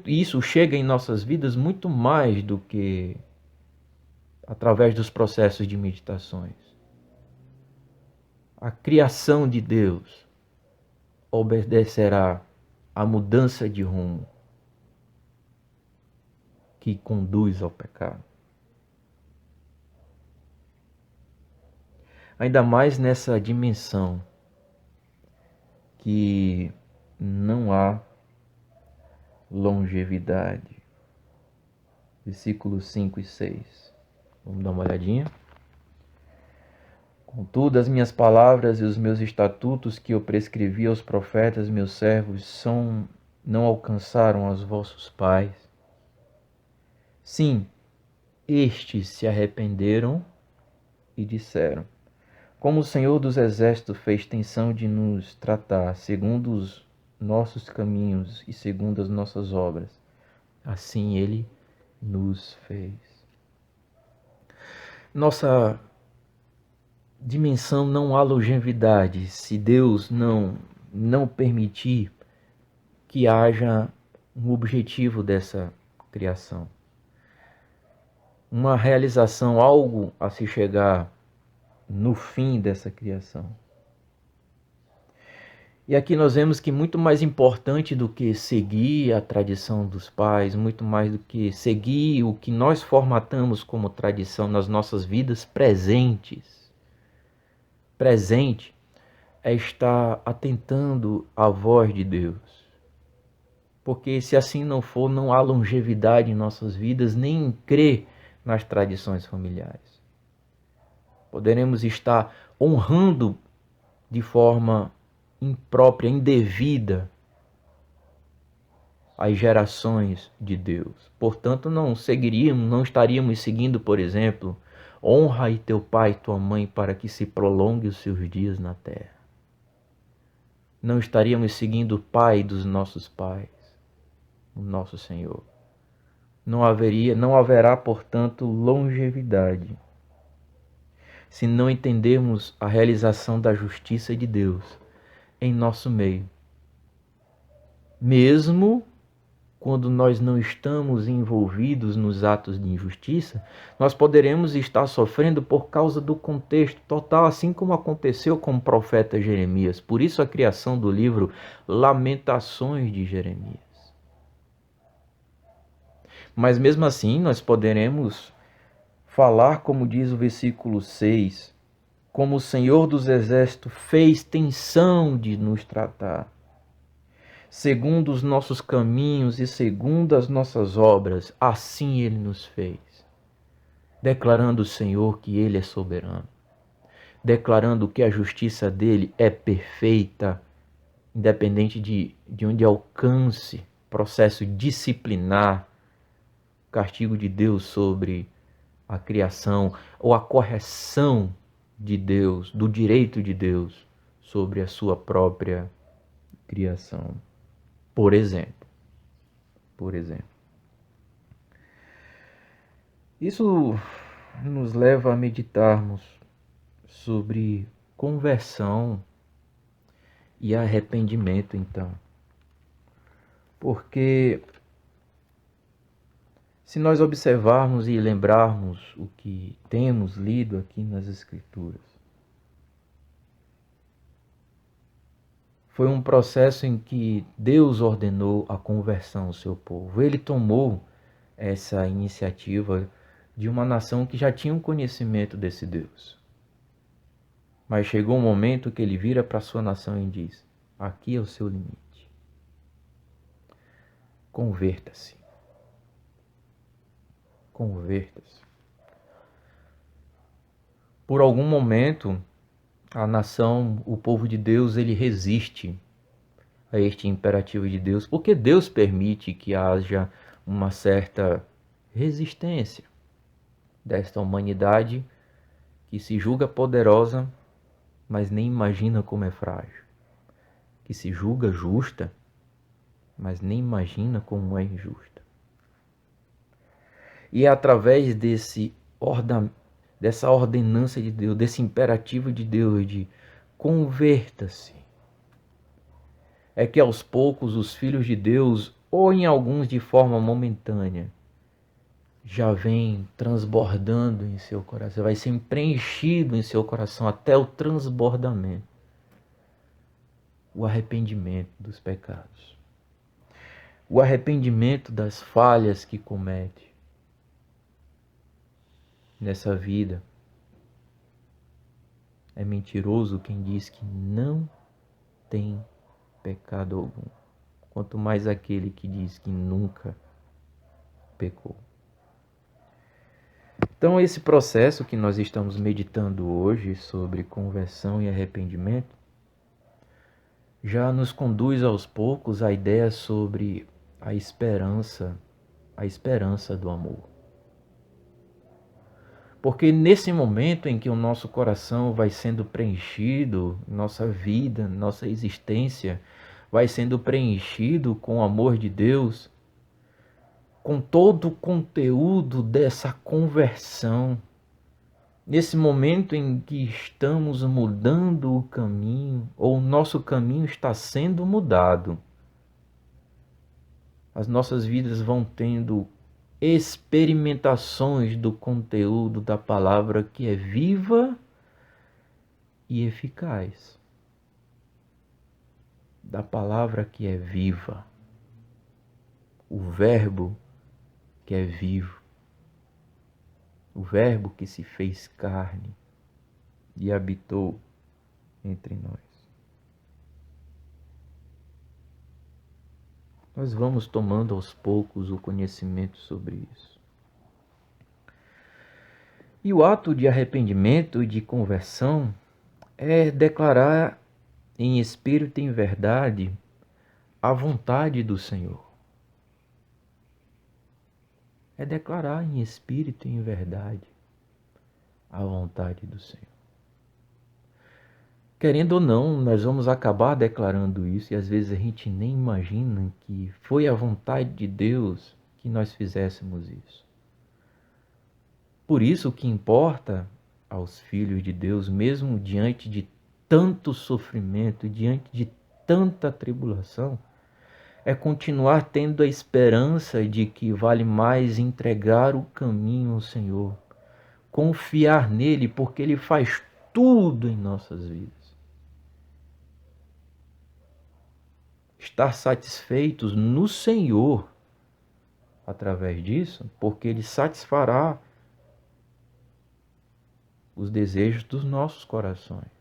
Speaker 16: Isso chega em nossas vidas muito mais do que através dos processos de meditações. A criação de Deus obedecerá à mudança de rumo que conduz ao pecado. Ainda mais nessa dimensão que não há longevidade. Versículos 5 e 6. Vamos dar uma olhadinha. Contudo, as minhas palavras e os meus estatutos que eu prescrevi aos profetas, meus servos, não alcançaram aos vossos pais. Sim, estes se arrependeram e disseram: como o Senhor dos Exércitos fez tensão de nos tratar segundo os nossos caminhos e segundo as nossas obras, assim Ele nos fez. Nossa dimensão não há longevidade se Deus não permitir que haja um objetivo dessa criação. Uma realização, algo a se chegar no fim dessa criação. E aqui nós vemos que muito mais importante do que seguir a tradição dos pais, muito mais do que seguir o que nós formatamos como tradição nas nossas vidas presentes. Presente é estar atentando à voz de Deus. Porque se assim não for, não há longevidade em nossas vidas, nem crer nas tradições familiares. Poderemos estar honrando de forma imprópria, indevida, as gerações de Deus. Portanto, não estaríamos seguindo, por exemplo, honra aí teu pai e tua mãe para que se prolongue os seus dias na terra. Não estaríamos seguindo o pai dos nossos pais, o nosso Senhor. Não haverá, portanto, longevidade se não entendermos a realização da justiça de Deus em nosso meio. Mesmo quando nós não estamos envolvidos nos atos de injustiça, nós poderemos estar sofrendo por causa do contexto total, assim como aconteceu com o profeta Jeremias. Por isso a criação do livro Lamentações de Jeremias. Mas mesmo assim nós poderemos falar, como diz o versículo 6, como o Senhor dos Exércitos fez tensão de nos tratar, segundo os nossos caminhos e segundo as nossas obras, assim Ele nos fez. Declarando o Senhor que Ele é soberano, declarando que a justiça dEle é perfeita, independente de onde alcance processo disciplinar, castigo de Deus sobre a criação ou a correção de Deus, do direito de Deus sobre a sua própria criação. Por exemplo. Isso nos leva a meditarmos sobre conversão e arrependimento, então. Porque se nós observarmos e lembrarmos o que temos lido aqui nas Escrituras, foi um processo em que Deus ordenou a conversão ao seu povo. Ele tomou essa iniciativa de uma nação que já tinha um conhecimento desse Deus. Mas chegou um momento que ele vira para a sua nação e diz: aqui é o seu limite. Converta-se. Converta-se. Por algum momento, a nação, o povo de Deus, ele resiste a este imperativo de Deus, porque Deus permite que haja uma certa resistência desta humanidade que se julga poderosa, mas nem imagina como é frágil, que se julga justa, mas nem imagina como é injusta. E é através dessa ordenança de Deus, desse imperativo de Deus de converta-se, é que aos poucos os filhos de Deus, ou em alguns de forma momentânea, já vem transbordando em seu coração, vai ser preenchido em seu coração até o transbordamento, o arrependimento dos pecados, o arrependimento das falhas que comete nessa vida. É mentiroso quem diz que não tem pecado algum, quanto mais aquele que diz que nunca pecou. Então, esse processo que nós estamos meditando hoje sobre conversão e arrependimento já nos conduz aos poucos à ideia sobre a esperança do amor. Porque nesse momento em que o nosso coração vai sendo preenchido, nossa vida, nossa existência vai sendo preenchido com o amor de Deus, com todo o conteúdo dessa conversão, nesse momento em que estamos mudando o caminho, ou o nosso caminho está sendo mudado, as nossas vidas vão tendo experimentações do conteúdo da palavra que é viva e eficaz. Da palavra que é viva. O verbo que é vivo. O verbo que se fez carne e habitou entre nós. Nós vamos tomando aos poucos o conhecimento sobre isso. E o ato de arrependimento e de conversão é declarar em espírito e em verdade a vontade do Senhor. É declarar em espírito e em verdade a vontade do Senhor. Querendo ou não, nós vamos acabar declarando isso e às vezes a gente nem imagina que foi a vontade de Deus que nós fizéssemos isso. Por isso o que importa aos filhos de Deus, mesmo diante de tanto sofrimento, diante de tanta tribulação, é continuar tendo a esperança de que vale mais entregar o caminho ao Senhor, confiar nele, porque ele faz tudo em nossas vidas. Estar satisfeitos no Senhor através disso, porque ele satisfará os desejos dos nossos corações,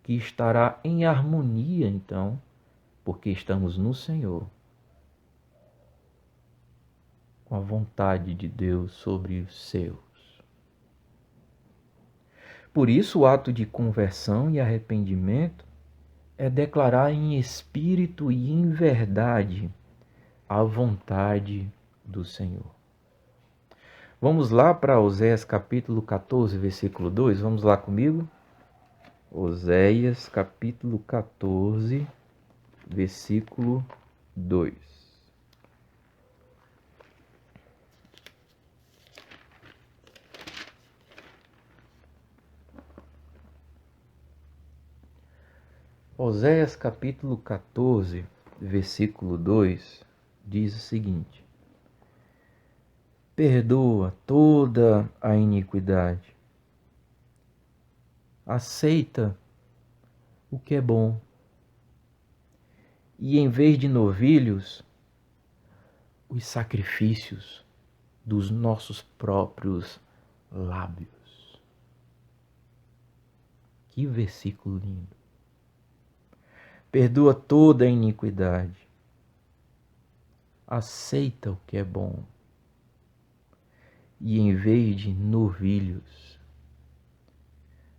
Speaker 16: que estará em harmonia então, porque estamos no Senhor, com a vontade de Deus sobre os seus. Por isso, o ato de conversão e arrependimento é declarar em espírito e em verdade a vontade do Senhor. Vamos lá para Oséias capítulo 14, versículo 2. Vamos lá comigo? Oséias capítulo 14, versículo 2. Oséias capítulo 14, versículo 2, diz o seguinte: perdoa toda a iniquidade, aceita o que é bom, e em vez de novilhos, os sacrifícios dos nossos próprios lábios. Que versículo lindo. Perdoa toda a iniquidade, aceita o que é bom, e em vez de novilhos,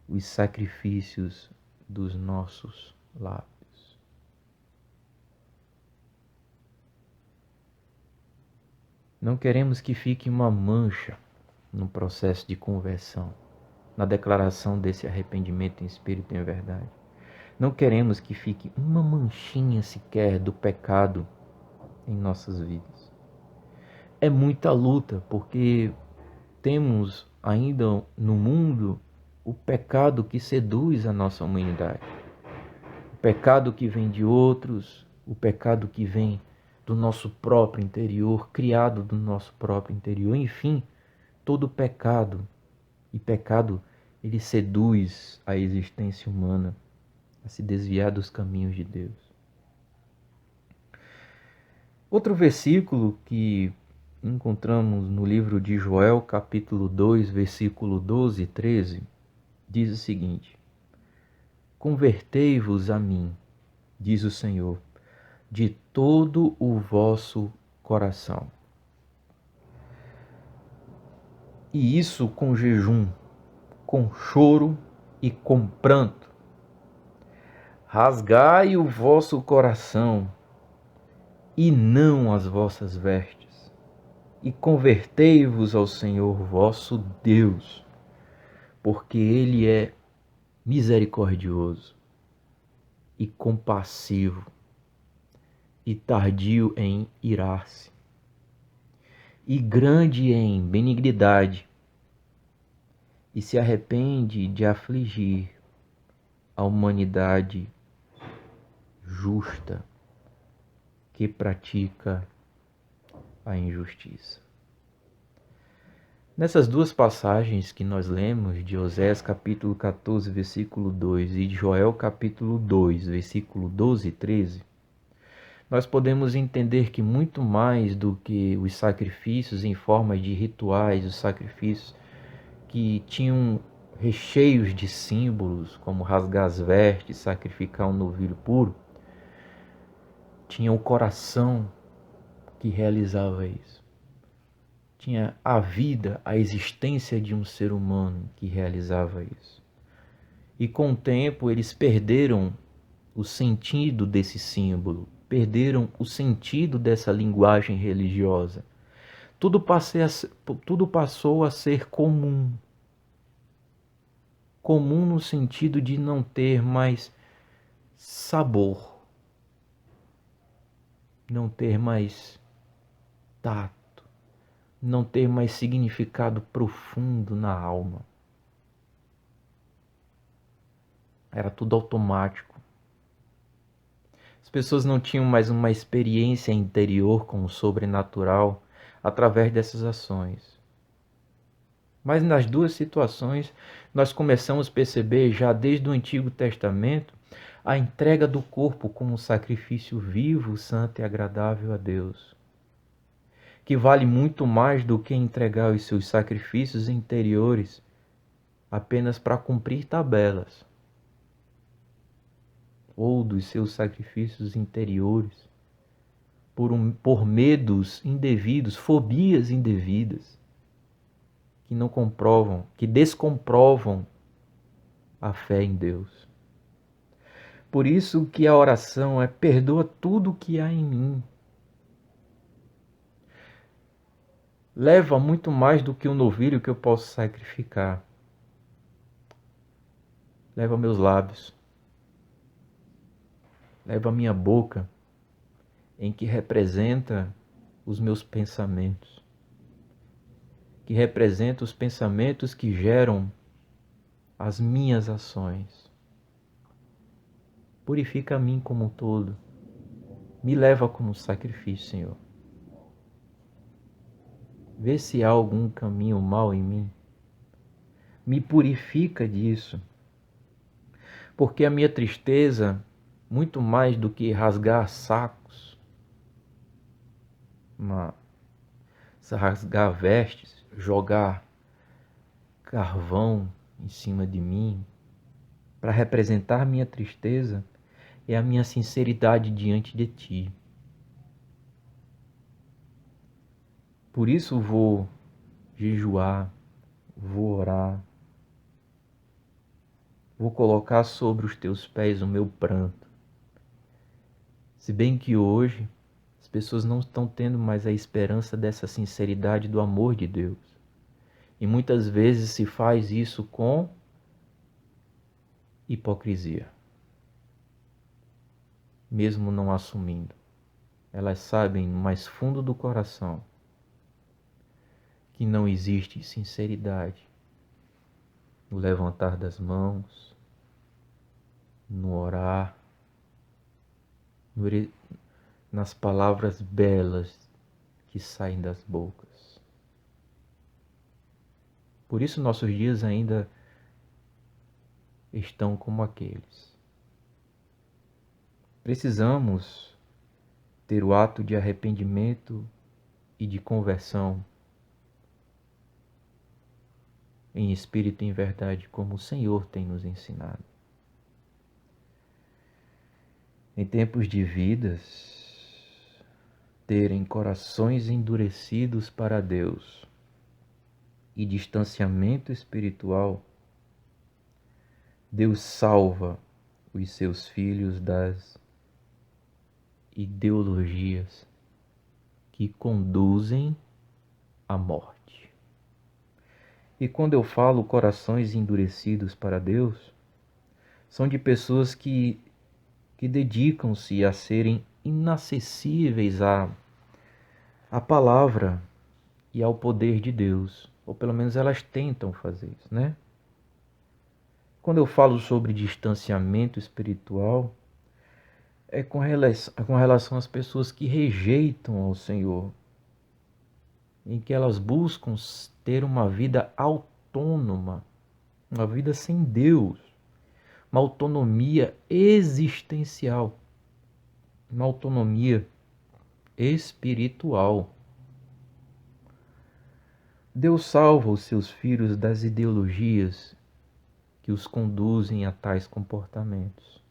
Speaker 16: os sacrifícios dos nossos lábios. Não queremos que fique uma mancha no processo de conversão, na declaração desse arrependimento em espírito e em verdade. Não queremos que fique uma manchinha sequer do pecado em nossas vidas. É muita luta, porque temos ainda no mundo o pecado que seduz a nossa humanidade. O pecado que vem de outros, o pecado que vem do nosso próprio interior, criado do nosso próprio interior. Enfim, todo pecado. E pecado, ele seduz a existência humana a se desviar dos caminhos de Deus. Outro versículo que encontramos no livro de Joel, capítulo 2, versículo 12 e 13, diz o seguinte: Convertei-vos a mim, diz o Senhor, de todo o vosso coração. E isso com jejum, com choro e com pranto. Rasgai o vosso coração e não as vossas vestes, e convertei-vos ao Senhor vosso Deus, porque Ele é misericordioso e compassivo e tardio em irar-se, e grande em benignidade, e se arrepende de afligir a humanidade justa que pratica a injustiça. Nessas duas passagens que nós lemos, de Oséias capítulo 14, versículo 2 e de Joel capítulo 2, versículo 12 e 13, nós podemos entender que muito mais do que os sacrifícios em forma de rituais, os sacrifícios que tinham recheios de símbolos, como rasgar as vestes, sacrificar um novilho puro, tinha o coração que realizava isso. Tinha a vida, a existência de um ser humano que realizava isso. E com o tempo eles perderam o sentido desse símbolo, perderam o sentido dessa linguagem religiosa. Tudo passou a ser comum. Comum no sentido de não ter mais sabor, não ter mais tato, não ter mais significado profundo na alma. Era tudo automático. As pessoas não tinham mais uma experiência interior com o sobrenatural através dessas ações. Mas nas duas situações, nós começamos a perceber, já desde o Antigo Testamento, a entrega do corpo como sacrifício vivo, santo e agradável a Deus, que vale muito mais do que entregar os seus sacrifícios interiores apenas para cumprir tabelas, ou dos seus sacrifícios interiores por medos indevidos, fobias indevidas, que descomprovam a fé em Deus. Por isso que a oração é: perdoa tudo o que há em mim. Leva muito mais do que um novilho que eu posso sacrificar. Leva meus lábios. Leva a minha boca, em que representa os meus pensamentos, que representa os pensamentos que geram as minhas ações. Purifica a mim como um todo, me leva como sacrifício, Senhor. Vê se há algum caminho mau em mim, me purifica disso, porque a minha tristeza, muito mais do que rasgar sacos, rasgar vestes, jogar carvão em cima de mim, para representar minha tristeza, é a minha sinceridade diante de Ti. Por isso vou jejuar, vou orar, vou colocar sobre os Teus pés o meu pranto. Se bem que hoje as pessoas não estão tendo mais a esperança dessa sinceridade do amor de Deus. E muitas vezes se faz isso com hipocrisia, mesmo não assumindo. Elas sabem no mais fundo do coração que não existe sinceridade no levantar das mãos, no orar, nas palavras belas que saem das bocas. Por isso nossos dias ainda estão como aqueles. Precisamos ter o ato de arrependimento e de conversão em espírito e em verdade, como o Senhor tem nos ensinado. Em tempos de vidas, terem corações endurecidos para Deus e distanciamento espiritual, Deus salva os seus filhos das ideologias que conduzem à morte. E quando eu falo corações endurecidos para Deus, são de pessoas que dedicam-se a serem inacessíveis à palavra e ao poder de Deus, ou pelo menos elas tentam fazer isso, né? Quando eu falo sobre distanciamento espiritual, é com relação às pessoas que rejeitam ao Senhor, em que elas buscam ter uma vida autônoma, uma vida sem Deus, uma autonomia existencial, uma autonomia espiritual. Deus salva os seus filhos das ideologias que os conduzem a tais comportamentos.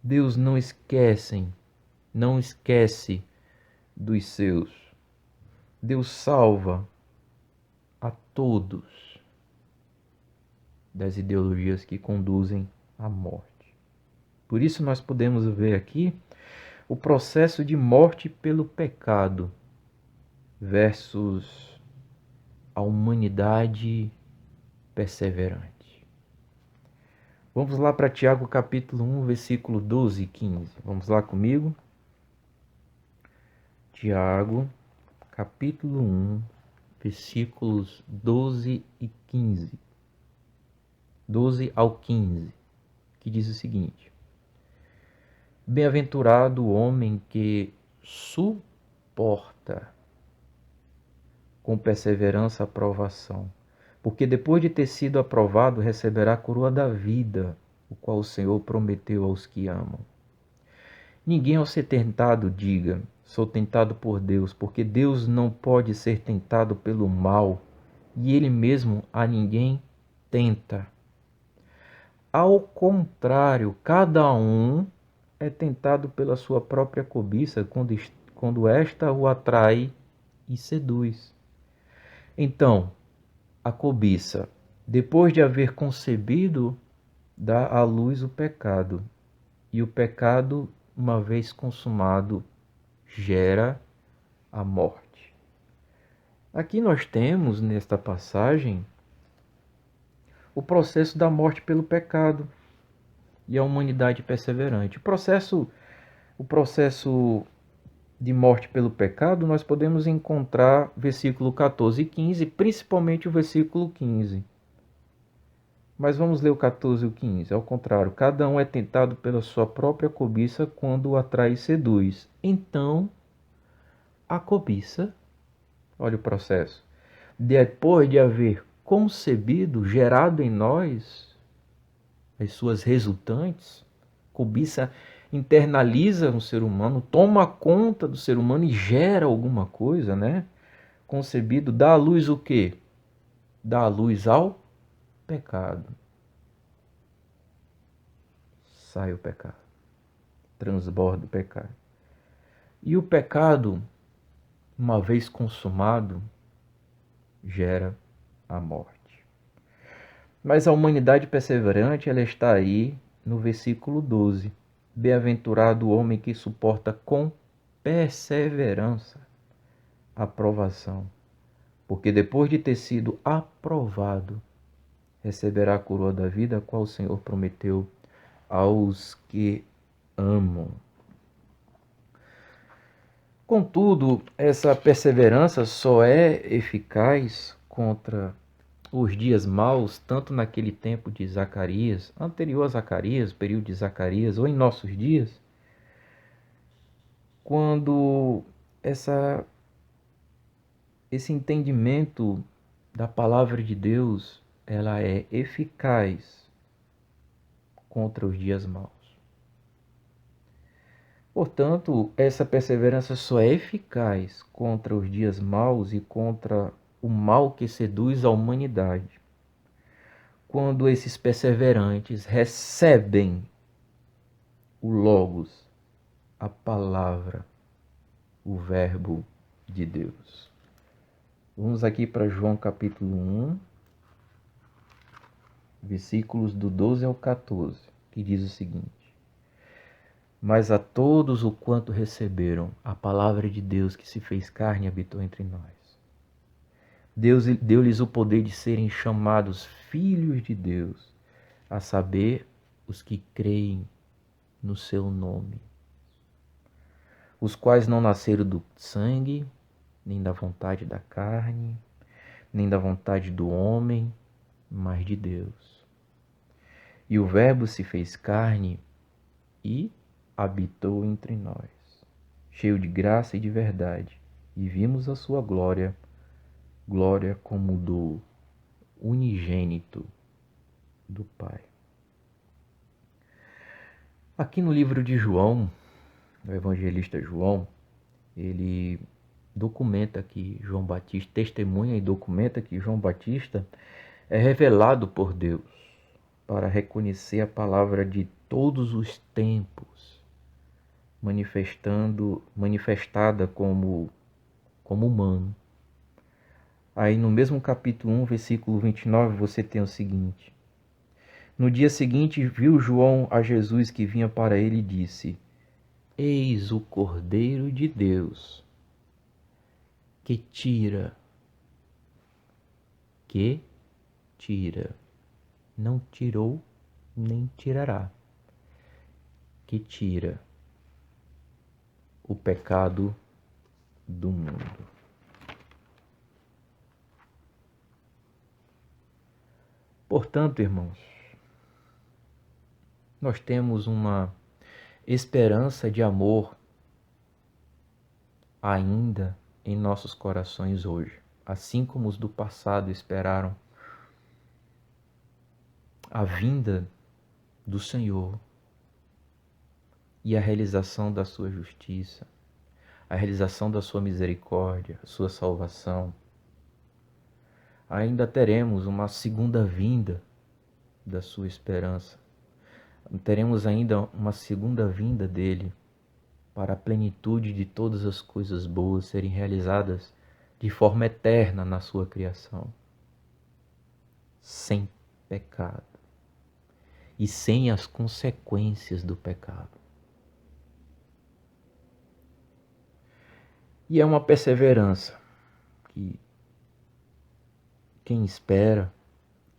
Speaker 16: Deus não esquece dos seus. Deus salva a todos das ideologias que conduzem à morte. Por isso nós podemos ver aqui o processo de morte pelo pecado versus a humanidade perseverante. Vamos lá para Tiago capítulo 1, versículo 12 e 15. Vamos lá comigo? Tiago capítulo 1, versículos 12 e 15. 12 ao 15, que diz o seguinte: Bem-aventurado o homem que suporta com perseverança a provação, porque depois de ter sido aprovado receberá a coroa da vida, o qual o Senhor prometeu aos que amam. Ninguém ao ser tentado diga, sou tentado por Deus, porque Deus não pode ser tentado pelo mal, e Ele mesmo a ninguém tenta. Ao contrário, cada um é tentado pela sua própria cobiça quando esta o atrai e seduz. Então, a cobiça, depois de haver concebido, dá à luz o pecado. E o pecado, uma vez consumado, gera a morte. Aqui nós temos, nesta passagem, o processo da morte pelo pecado e a humanidade perseverante. O processo de morte pelo pecado, nós podemos encontrar versículo 14 e 15, principalmente o versículo 15. Mas vamos ler o 14 e o 15. Ao contrário, cada um é tentado pela sua própria cobiça quando o atrai e seduz. Então, a cobiça, olha o processo, depois de haver concebido, gerado em nós as suas resultantes, cobiça internaliza no ser humano, toma conta do ser humano e gera alguma coisa, né? Concebido, dá à luz o quê? Dá à luz ao pecado. Sai o pecado. Transborda o pecado. E o pecado, uma vez consumado, gera a morte. Mas a humanidade perseverante, ela está aí no versículo 12. Bem-aventurado o homem que suporta com perseverança a provação, porque depois de ter sido aprovado, receberá a coroa da vida, a qual o Senhor prometeu aos que amam. Contudo, essa perseverança só é eficaz contra os dias maus, tanto naquele tempo de Zacarias, anterior a Zacarias, período de Zacarias, ou em nossos dias, quando esse entendimento da palavra de Deus, ela é eficaz contra os dias maus. Portanto, essa perseverança só é eficaz contra os dias maus e contra o mal que seduz a humanidade quando esses perseverantes recebem o Logos, a palavra, o Verbo de Deus. Vamos aqui para João capítulo 1, versículos do 12 ao 14, que diz o seguinte: Mas a todos o quanto receberam a palavra de Deus que se fez carne e habitou entre nós, Deus deu-lhes o poder de serem chamados filhos de Deus, a saber, os que creem no seu nome, os quais não nasceram do sangue, nem da vontade da carne, nem da vontade do homem, mas de Deus. E o Verbo se fez carne e habitou entre nós, cheio de graça e de verdade, e vimos a sua glória, glória como do unigênito do Pai. Aqui no livro de João, o evangelista João, ele documenta que João Batista, testemunha e documenta que João Batista é revelado por Deus para reconhecer a palavra de todos os tempos, manifestada como humano. Aí no mesmo capítulo 1, versículo 29, você tem o seguinte: No dia seguinte viu João a Jesus que vinha para ele e disse: Eis o Cordeiro de Deus, que tira, não tirou nem tirará, que tira o pecado do mundo. Portanto, irmãos, nós temos uma esperança de amor ainda em nossos corações hoje, assim como os do passado esperaram a vinda do Senhor e a realização da sua justiça, a realização da sua misericórdia, a sua salvação. Ainda teremos uma segunda vinda da sua esperança. Teremos ainda uma segunda vinda dele para a plenitude de todas as coisas boas serem realizadas de forma eterna na sua criação, sem pecado e sem as consequências do pecado. E é uma perseverança que quem espera,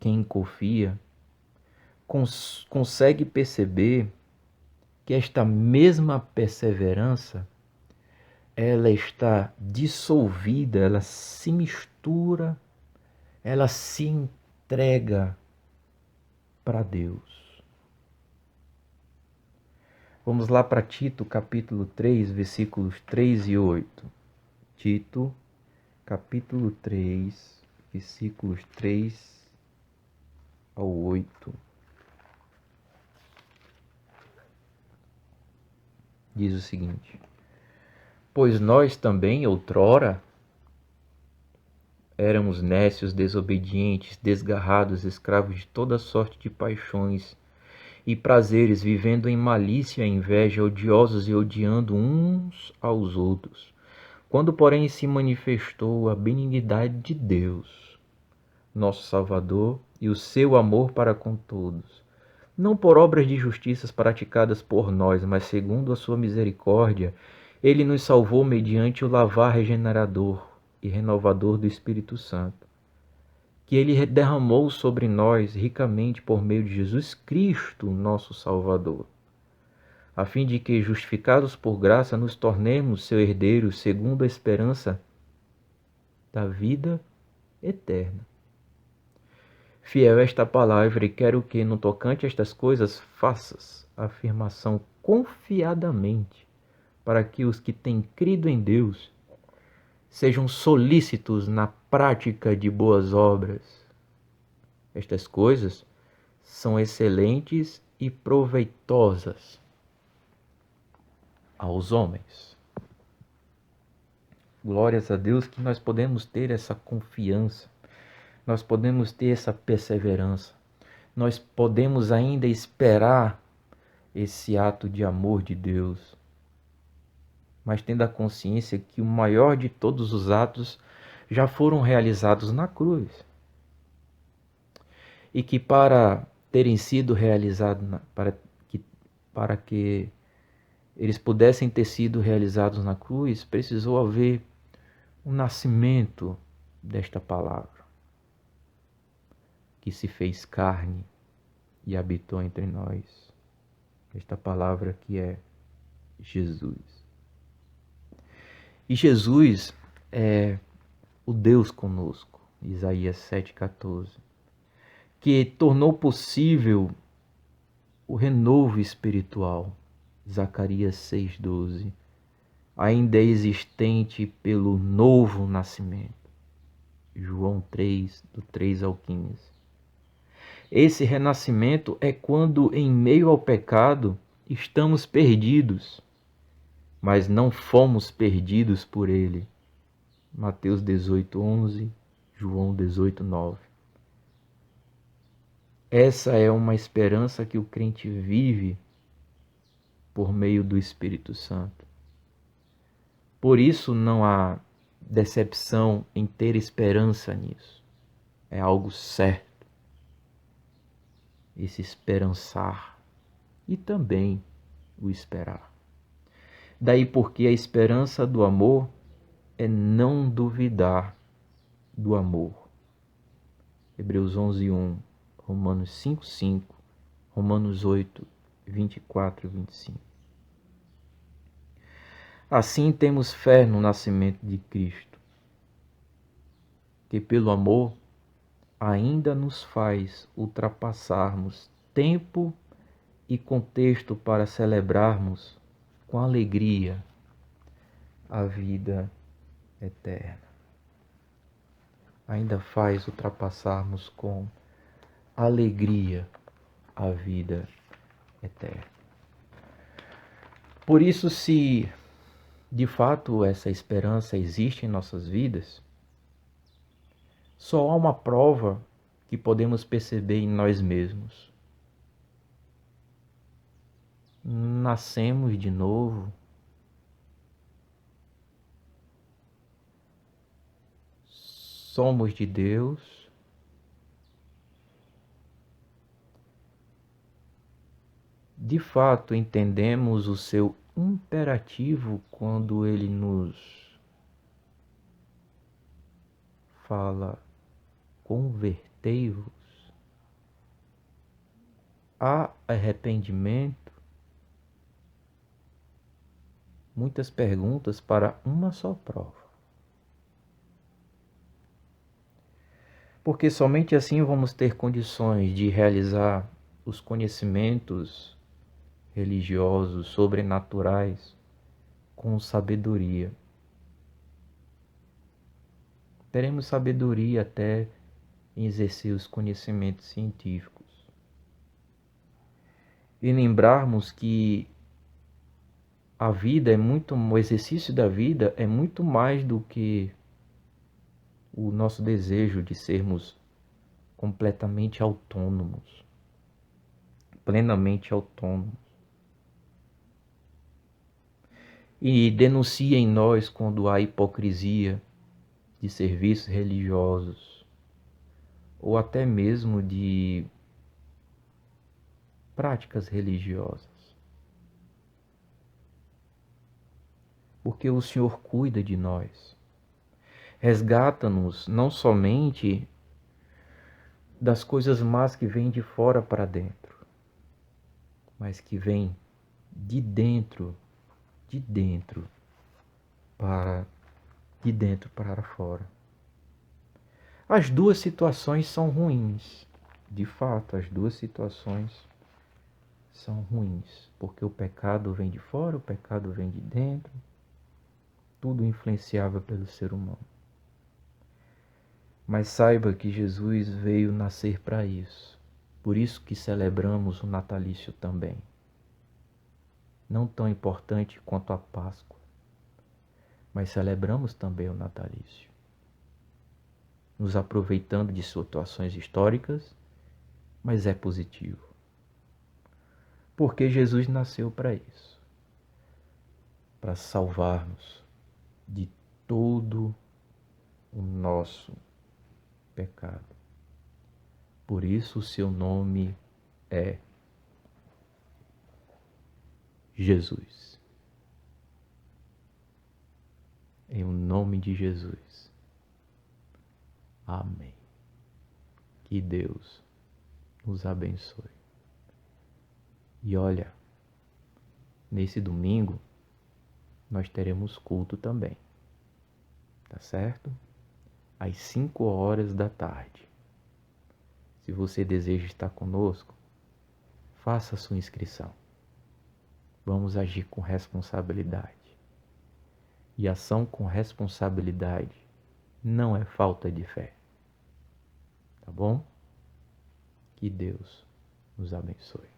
Speaker 16: quem confia, consegue perceber que esta mesma perseverança, ela está dissolvida, ela se mistura, ela se entrega para Deus. Vamos lá para Tito, capítulo 3, versículos 3 e 8. Tito, capítulo 3, versículos 3 ao 8. Diz o seguinte: Pois nós também, outrora, éramos nécios, desobedientes, desgarrados, escravos de toda sorte de paixões e prazeres, vivendo em malícia e inveja, odiosos e odiando uns aos outros. Quando, porém, se manifestou a benignidade de Deus, nosso Salvador, e o seu amor para com todos, não por obras de justiças praticadas por nós, mas segundo a sua misericórdia, ele nos salvou mediante o lavar regenerador e renovador do Espírito Santo, que ele derramou sobre nós ricamente por meio de Jesus Cristo, nosso Salvador, a fim de que, justificados por graça, nos tornemos seus herdeiros segundo a esperança da vida eterna. fiel a esta palavra, e quero que, no tocante a estas coisas, faças a afirmação confiadamente, para que os que têm crido em Deus sejam solícitos na prática de boas obras. Estas coisas são excelentes e proveitosas aos homens. Glórias a Deus que nós podemos ter essa confiança, nós podemos ter essa perseverança, nós podemos ainda esperar esse ato de amor de Deus, mas tendo a consciência que o maior de todos os atos já foram realizados na cruz, e que para terem sido realizados, para que eles pudessem ter sido realizados na cruz, precisou haver o nascimento desta palavra, que se fez carne e habitou entre nós. Esta palavra que é Jesus. E Jesus é o Deus conosco, Isaías 7,14, que tornou possível o renovo espiritual, Zacarias 6,12, ainda é existente pelo novo nascimento, João 3, do 3 ao 15. Esse renascimento é quando, em meio ao pecado, estamos perdidos, mas não fomos perdidos por ele. Mateus 18,11, João 18,9. Essa é uma esperança que o crente vive por meio do Espírito Santo. Por isso não há decepção em ter esperança nisso. É algo certo. Esse esperançar e também o esperar. Daí porque a esperança do amor é não duvidar do amor. Hebreus 11:1, Romanos 5:5, Romanos 8, 24 e 25. Assim temos fé no nascimento de Cristo, que pelo amor ainda nos faz ultrapassarmos tempo e contexto para celebrarmos com alegria a vida eterna. Ainda faz ultrapassarmos com alegria a vida eterna. Por isso, se de fato essa esperança existe em nossas vidas, só há uma prova que podemos perceber em nós mesmos. Nascemos de novo. Somos de Deus. De fato, entendemos o seu imperativo quando ele nos fala: convertei-vos. Há arrependimento? Muitas perguntas para uma só prova. Porque somente assim vamos ter condições de realizar os conhecimentos religiosos, sobrenaturais, com sabedoria. Teremos sabedoria até em exercer os conhecimentos científicos. E lembrarmos que a vida o exercício da vida é muito mais do que o nosso desejo de sermos completamente autônomos, plenamente autônomos. E denuncia em nós quando há hipocrisia de serviços religiosos, ou até mesmo de práticas religiosas. Porque o Senhor cuida de nós. Resgata-nos não somente das coisas más que vêm de fora para dentro, mas que vêm de dentro para fora. As duas situações são ruins. de fato, as duas situações são ruins, porque o pecado vem de fora, o pecado vem de dentro, tudo influenciável pelo ser humano. Mas saiba que Jesus veio nascer para isso, por isso que celebramos o natalício também. Não tão importante quanto a Páscoa, mas celebramos também o natalício, nos aproveitando de situações históricas, mas é positivo. Porque Jesus nasceu para isso, para salvar-nos de todo o nosso pecado. Por isso o seu nome é Jesus. Em o nome de Jesus. Amém. Que Deus nos abençoe. E olha, nesse domingo nós teremos culto também, tá certo? Às 5 horas da tarde. Se você deseja estar conosco, faça a sua inscrição. Vamos agir com responsabilidade. E ação com responsabilidade não é falta de fé. Tá bom? Que Deus nos abençoe.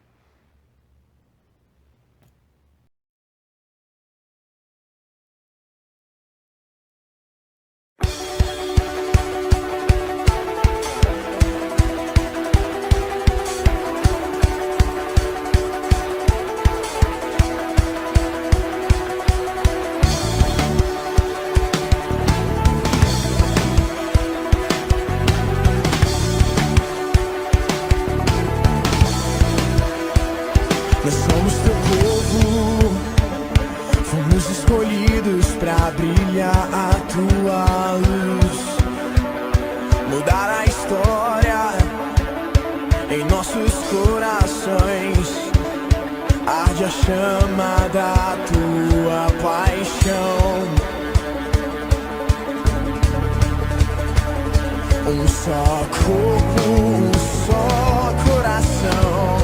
Speaker 1: Nós somos teu povo, fomos escolhidos pra brilhar a tua luz, mudar a história em nossos corações. Arde a chama da tua paixão. Um só corpo, um só coração.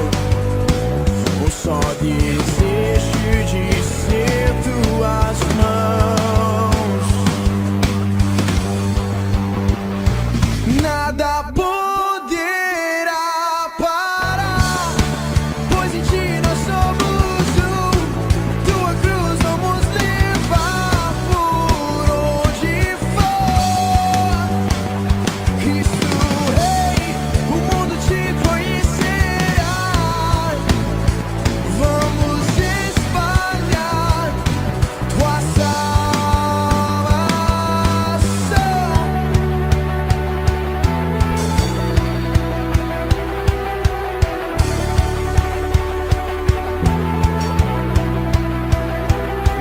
Speaker 1: Um só desejo de ser tuas mãos. Nada poderá parar, pois em ti nós somos um. Tua cruz vamos levar por onde for. Cristo Rei, o mundo te conhecerá. Vamos espalhar tua salvação.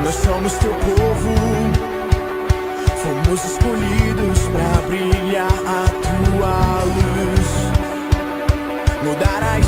Speaker 1: Nós somos teu povo, fomos escolhidos pra brilhar a tua luz, mudar a